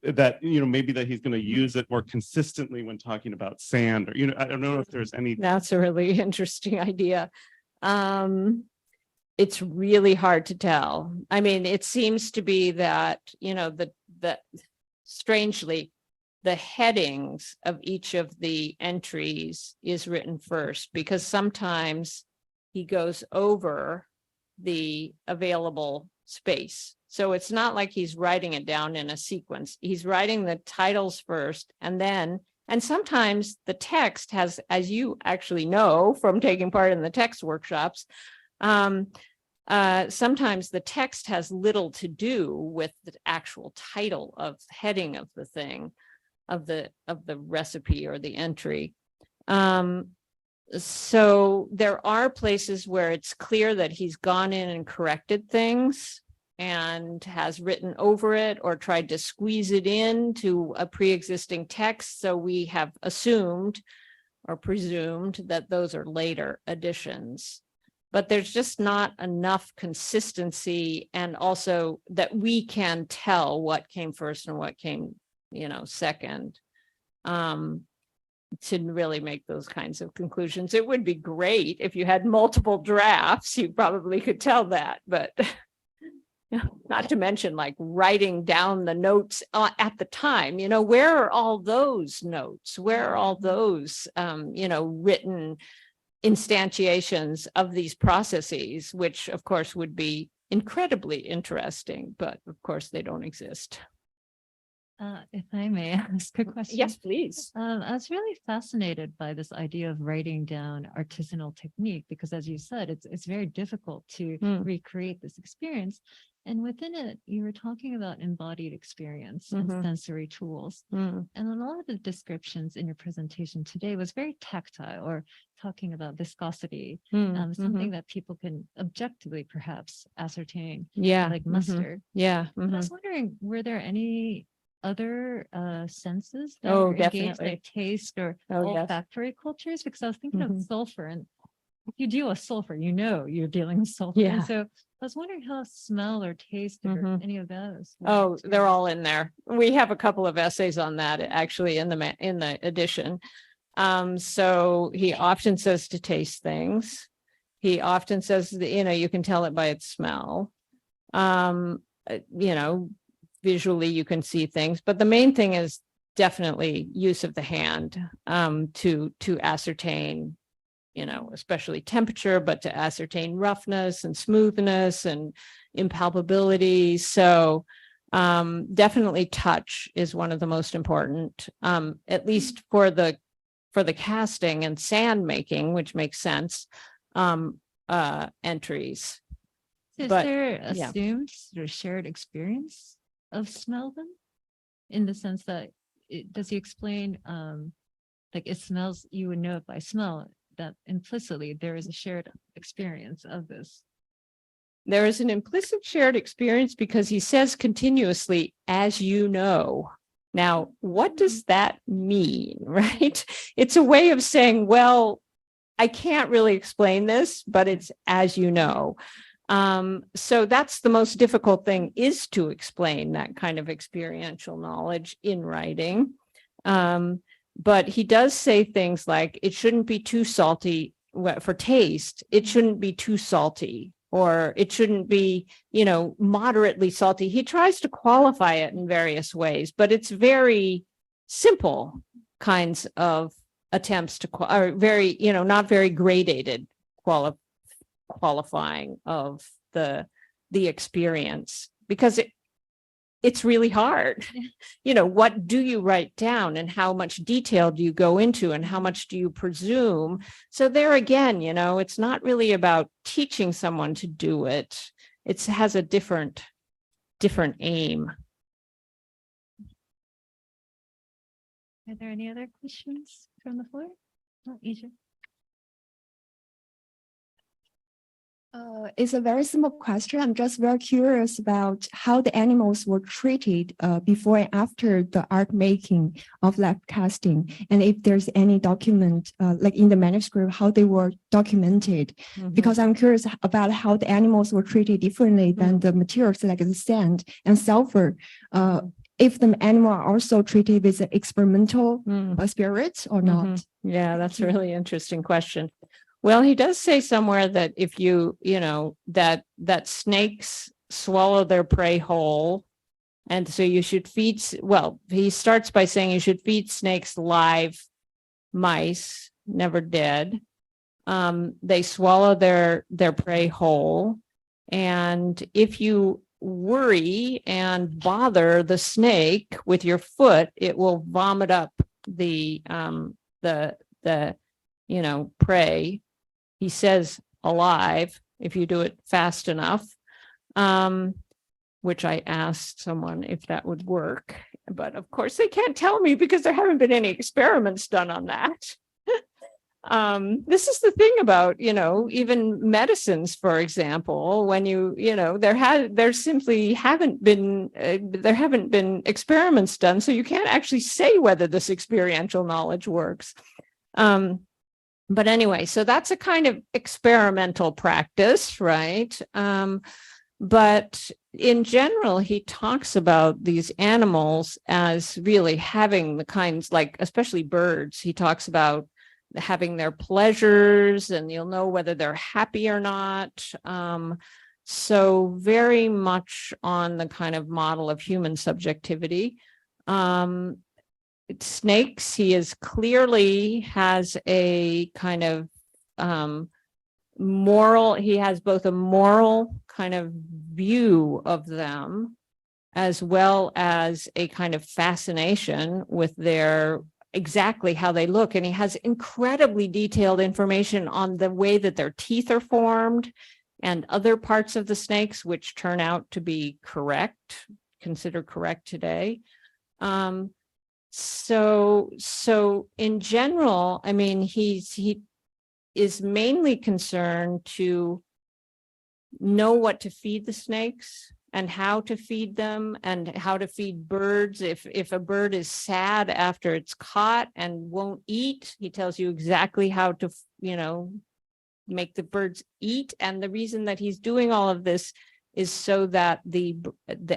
that, you know, maybe that he's going to use it more consistently when talking about sand, or, you know, I don't know if there's any. That's a really interesting idea. It's really hard to tell. I mean, it seems to be that, you know, strangely, the headings of each of the entries is written first, because sometimes he goes over the available space. So it's not like he's writing it down in a sequence. He's writing the titles first, and sometimes the text has, as you actually know from taking part in the text workshops, sometimes the text has little to do with the actual title of heading of the thing, of the recipe or the entry. So there are places where it's clear that he's gone in and corrected things and has written over it or tried to squeeze it into a pre-existing text. So we have assumed or presumed that those are later additions. But there's just not enough consistency, and also that we can tell what came first and what came, you know, second, to really make those kinds of conclusions. It would be great if you had multiple drafts, you probably could tell that, but not to mention like writing down the notes at the time, you know, where are all those notes? Where are all those, you know, written instantiations of these processes, which of course would be incredibly interesting, but of course they don't exist. If I may ask a question. Yes, please. I was really fascinated by this idea of writing down artisanal technique, because as you said, it's very difficult to recreate this experience. And within it, you were talking about embodied experience and sensory tools. And a lot of the descriptions in your presentation today was very tactile, or talking about viscosity, something that people can objectively perhaps ascertain, like mustard. I was wondering, were there any other senses that were engaged, definitely. like taste or Yes. olfactory cultures? Because I was thinking of sulfur, and if you deal with sulfur, you know you're dealing with sulfur. And so I was wondering how smell or taste or any of those. Oh, they're all in there. We have a couple of essays on that actually in the edition. So he often says to taste things. He often says that, you can tell it by its smell. Visually you can see things, but the main thing is definitely use of the hand to ascertain, especially temperature, but to ascertain roughness and smoothness and impalpability. So definitely touch is one of the most important, at least for the casting and sand making, which makes sense, entries. Is But, there assumed or shared experience of smell then? In the sense that, does he explain, like it smells, you would know it by smell, that implicitly there is a shared experience of this? There is an implicit shared experience because he says continuously, as you know. Now, what does that mean, right? It's a way of saying, well, I can't really explain this, but it's as you know. So that's the most difficult thing, is to explain that kind of experiential knowledge in writing. But he does say things like, it shouldn't be too salty for taste. It shouldn't be too salty, or it shouldn't be, moderately salty. He tries to qualify it in various ways, but it's very simple kinds of attempts to, or very, not very gradated qualifying of the experience, because it's really hard. What do you write down, and how much detail do you go into, and how much do you presume? So there again, it's not really about teaching someone to do it. It has a different aim. Are there any other questions from the floor? Asia. It's a very simple question. I'm just very curious about how the animals were treated before and after the art making of lab casting, and if there's any document, like in the manuscript, how they were documented. Because I'm curious about how the animals were treated differently than the materials like the sand and sulfur. If the animal are also treated with experimental spirits or not. Yeah, that's a really interesting question. Well, he does say somewhere that if that snakes swallow their prey whole, and so you should feed, he starts by saying you should feed snakes live mice, never dead. They swallow their prey whole. And if you worry and bother the snake with your foot, it will vomit up the prey. He says alive, if you do it fast enough, which I asked someone if that would work. But of course they can't tell me because there haven't been any experiments done on that. This is the thing about, even medicines, for example, when there simply haven't been experiments done. So you can't actually say whether this experiential knowledge works. But anyway, so that's a kind of experimental practice, right? But in general, he talks about these animals as really having the kinds, like especially birds. He talks about having their pleasures, and you'll know whether they're happy or not. So very much on the kind of model of human subjectivity. Snakes, he is clearly has a kind of moral, he has both a moral kind of view of them, as well as a kind of fascination with their exactly how they look. And he has incredibly detailed information on the way that their teeth are formed and other parts of the snakes, which turn out to be correct, considered correct today. So in general, I mean, he is mainly concerned to know what to feed the snakes and how to feed them and how to feed birds. If a bird is sad after it's caught and won't eat, he tells you exactly how to, make the birds eat. And the reason that he's doing all of this is so that the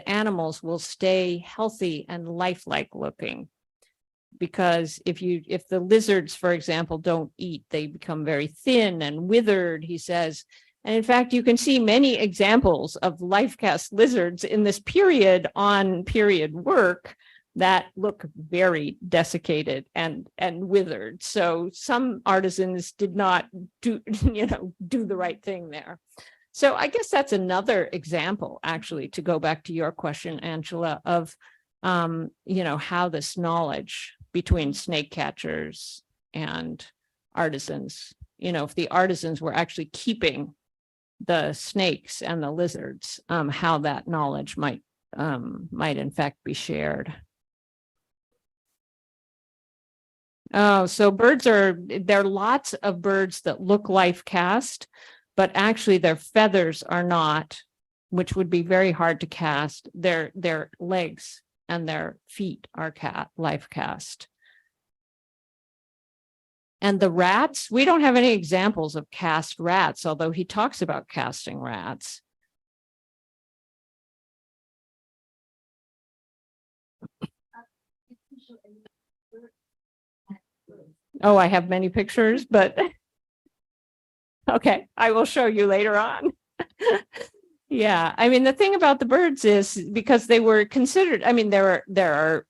animals will stay healthy and lifelike looking. Because if the lizards, for example, don't eat, they become very thin and withered, he says. And in fact, you can see many examples of life-cast lizards in this period work that look very desiccated and withered. So some artisans did not do the right thing there. So I guess that's another example, actually, to go back to your question, Angela, of how this knowledge between snake catchers and artisans, if the artisans were actually keeping the snakes and the lizards, how that knowledge might in fact be shared. Oh, so there are lots of birds that look life cast, but actually their feathers are not, which would be very hard to cast. Their legs and their feet are life cast. And the rats, we don't have any examples of cast rats, although he talks about casting rats. Oh, I have many pictures, but okay, I will show you later on. Yeah, I mean, the thing about the birds is because they were considered, I mean, there are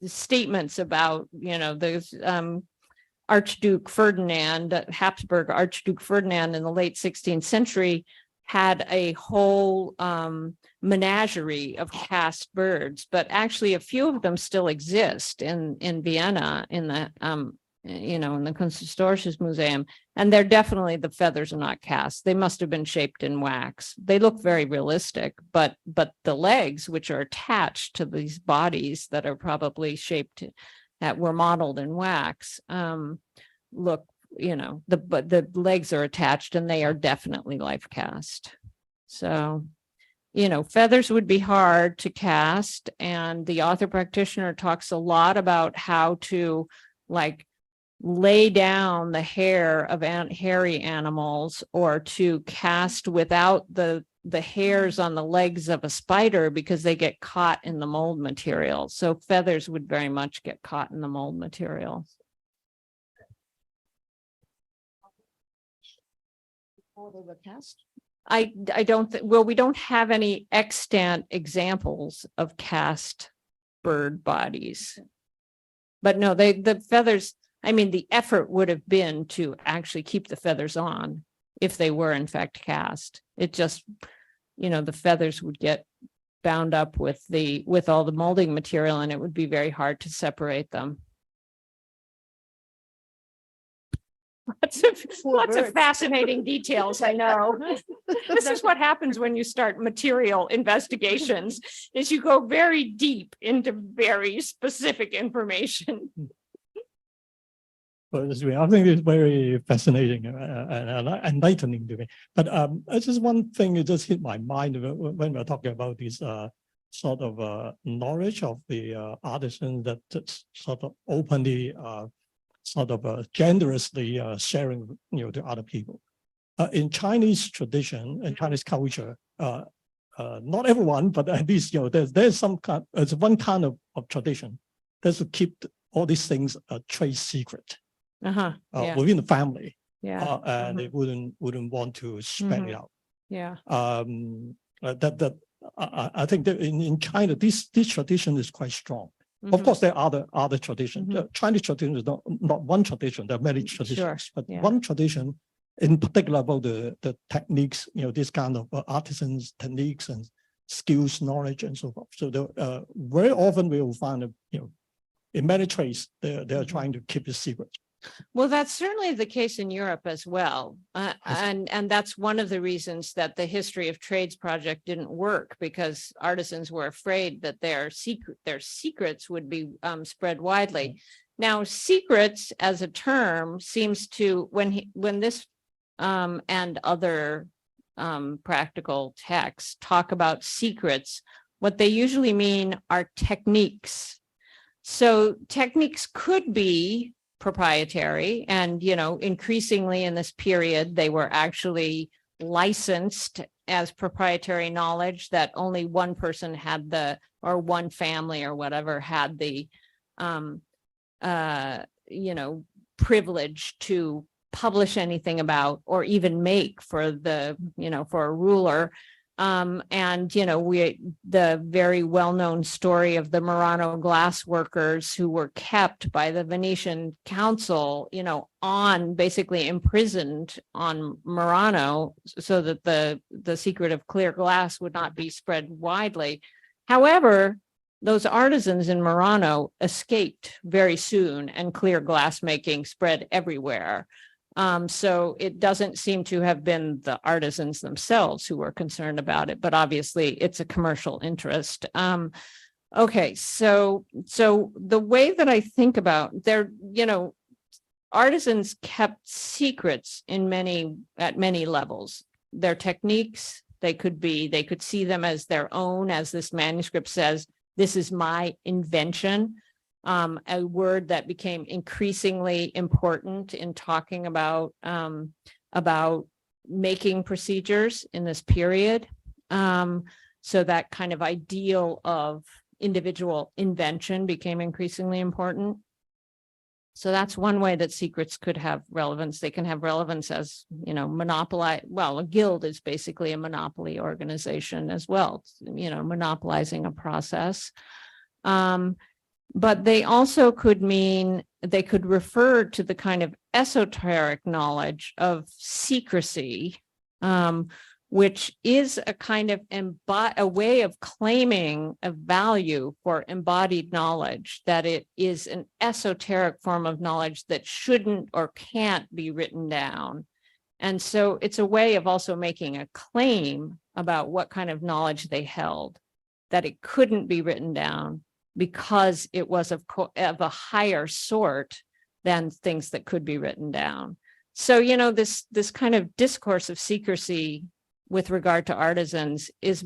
statements about, those Archduke Ferdinand, Habsburg Archduke Ferdinand in the late 16th century had a whole menagerie of cast birds, but actually a few of them still exist in Vienna in the in the Kunsthistorisches Museum, and they're definitely, the feathers are not cast. They must have been shaped in wax. They look very realistic, but the legs, which are attached to these bodies that are probably shaped, that were modeled in wax, look, the legs are attached and they are definitely life cast. So, feathers would be hard to cast, and the author practitioner talks a lot about how to lay down the hair of hairy animals, or to cast without the hairs on the legs of a spider because they get caught in the mold material. So feathers would very much get caught in the mold material. Before they were cast? I don't think, well, we don't have any extant examples of cast bird bodies. But no, the feathers, I mean, the effort would have been to actually keep the feathers on if they were in fact cast. It just, the feathers would get bound up with all the molding material, and it would be very hard to separate them. Lots of fascinating details, I know. This is what happens when you start material investigations, is you go very deep into very specific information. Well, I think it's very fascinating and enlightening to me. But just one thing that just hit my mind when we're talking about this sort of knowledge of the artisans that sort of openly, generously sharing, to other people. In Chinese tradition and Chinese culture, not everyone, but at least, there's some kind, there's one kind of tradition that's to keep all these things a trade secret. Yeah. Within the family, and they wouldn't want to spread it out. Yeah. I think that in China, this tradition is quite strong. Of course, there are other traditions. Chinese tradition is not one tradition. There are many traditions, but one tradition in particular about the techniques, this kind of artisans techniques and skills, knowledge, and so forth. So very often we will find, in many trades, they are trying to keep it secret. Well, that's certainly the case in Europe as well. And that's one of the reasons that the History of Trades project didn't work, because artisans were afraid that their secrets would be spread widely. Now, secrets as a term seems to, when this and other practical texts talk about secrets, what they usually mean are techniques. So techniques could be proprietary, and increasingly in this period they were actually licensed as proprietary knowledge, that only one person had or one family or whatever had the privilege to publish anything about or even make for for a ruler. The very well-known story of the Murano glass workers who were kept by the Venetian council, basically imprisoned on Murano, so that the secret of clear glass would not be spread widely. However, those artisans in Murano escaped very soon, and clear glass making spread everywhere. So it doesn't seem to have been the artisans themselves who were concerned about it, but obviously it's a commercial interest. Okay, so the way that I think about artisans kept secrets at many levels. Their techniques, they could see them as their own, as this manuscript says, this is my invention. A word that became increasingly important in talking about making procedures in this period. So that kind of ideal of individual invention became increasingly important. So that's one way that secrets could have relevance. They can have relevance as, monopolize. Well, a guild is basically a monopoly organization as well, monopolizing a process. But they also could refer to the kind of esoteric knowledge of secrecy, which is a kind of a way of claiming a value for embodied knowledge, that it is an esoteric form of knowledge that shouldn't or can't be written down. And so it's a way of also making a claim about what kind of knowledge they held, that it couldn't be written down, because it was of a higher sort than things that could be written down. So, this kind of discourse of secrecy with regard to artisans is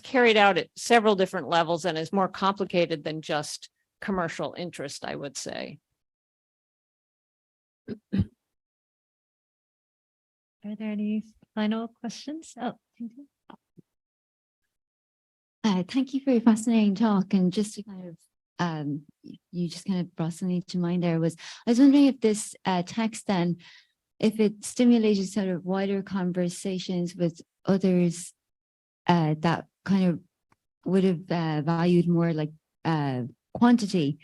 carried out at several different levels and is more complicated than just commercial interest, I would say. Are there any final questions? Oh, thank you. Thank you for your fascinating talk. And just to kind of, you just kind of brought something to mind there, I was wondering if this text then, if it stimulated sort of wider conversations with others that kind of would have valued more like quantity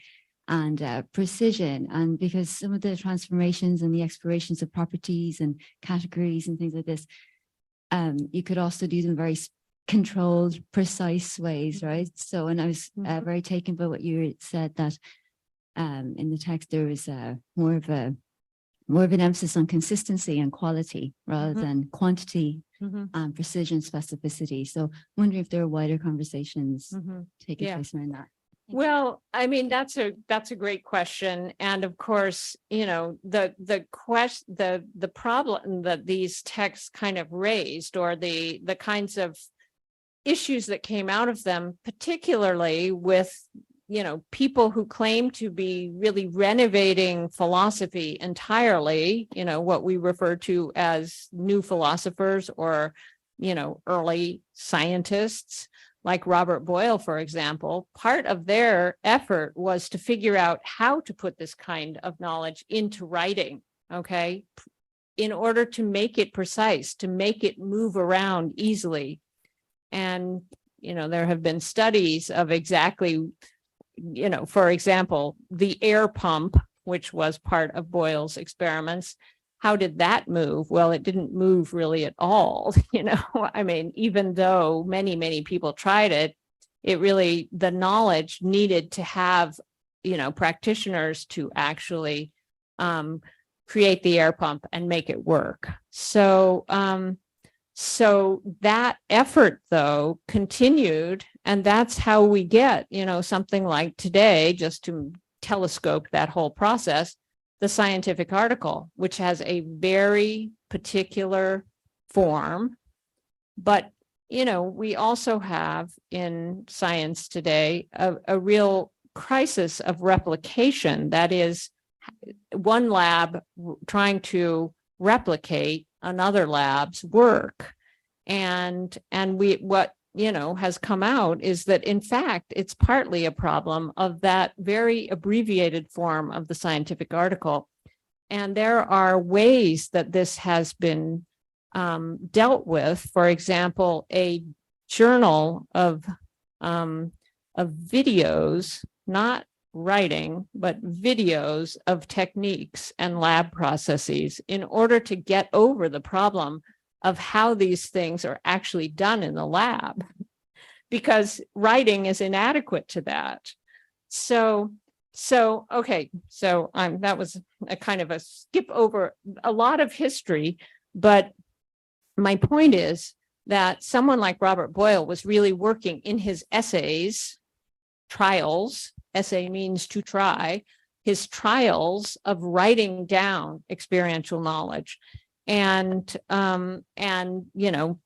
and precision, and because some of the transformations and the explorations of properties and categories and things like this, you could also do them very controlled, precise ways, right? So, and I was very taken by what you said, that in the text there was more of an emphasis on consistency and quality rather than quantity and precision, specificity. So, I'm wondering if there are wider conversations taking place around that. Well, I mean, that's a great question, and of course, the problem that these texts kind of raised, or the kinds of issues that came out of them, particularly with, people who claim to be really renovating philosophy entirely, what we refer to as new philosophers, or, early scientists, like Robert Boyle, for example. Part of their effort was to figure out how to put this kind of knowledge into writing, okay, in order to make it precise, to make it move around easily. And, there have been studies of exactly, for example, the air pump, which was part of Boyle's experiments, how did that move? Well, it didn't move really at all. I mean, even though many, many people tried it, the knowledge needed to have, practitioners to actually create the air pump and make it work. So that effort, though, continued, and that's how we get, something like today, just to telescope that whole process, the scientific article, which has a very particular form. But, we also have in science today a real crisis of replication. That is, one lab trying to replicate another lab's work. And what has come out is that, in fact, it's partly a problem of that very abbreviated form of the scientific article. And there are ways that this has been dealt with. For example, a journal of videos, not writing, but videos of techniques and lab processes in order to get over the problem of how these things are actually done in the lab, because writing is inadequate to that. Okay, that was a kind of a skip over a lot of history, but my point is that someone like Robert Boyle was really working in his essays, trials. Essay means to try, his trials of writing down experiential knowledge. And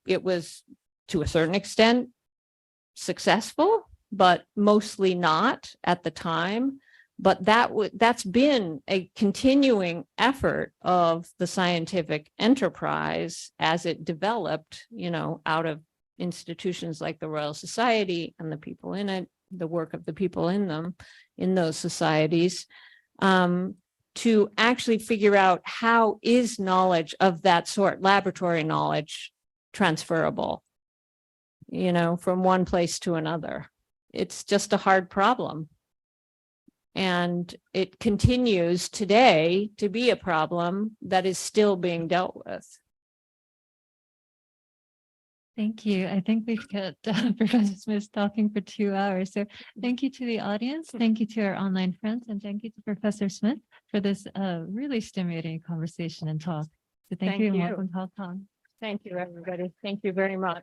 it was to a certain extent successful, but mostly not at the time. But that's been a continuing effort of the scientific enterprise as it developed, out of institutions like the Royal Society and the people in it, the work of the people in them, in those societies, to actually figure out how is knowledge of that sort, laboratory knowledge, transferable, from one place to another. It's just a hard problem. And it continues today to be a problem that is still being dealt with. Thank you. I think we've got Professor Smith talking for 2 hours. So thank you to the audience. Thank you to our online friends. And thank you to Professor Smith for this really stimulating conversation and talk. So thank you and welcome to Hong Kong. Thank you, everybody. Thank you very much.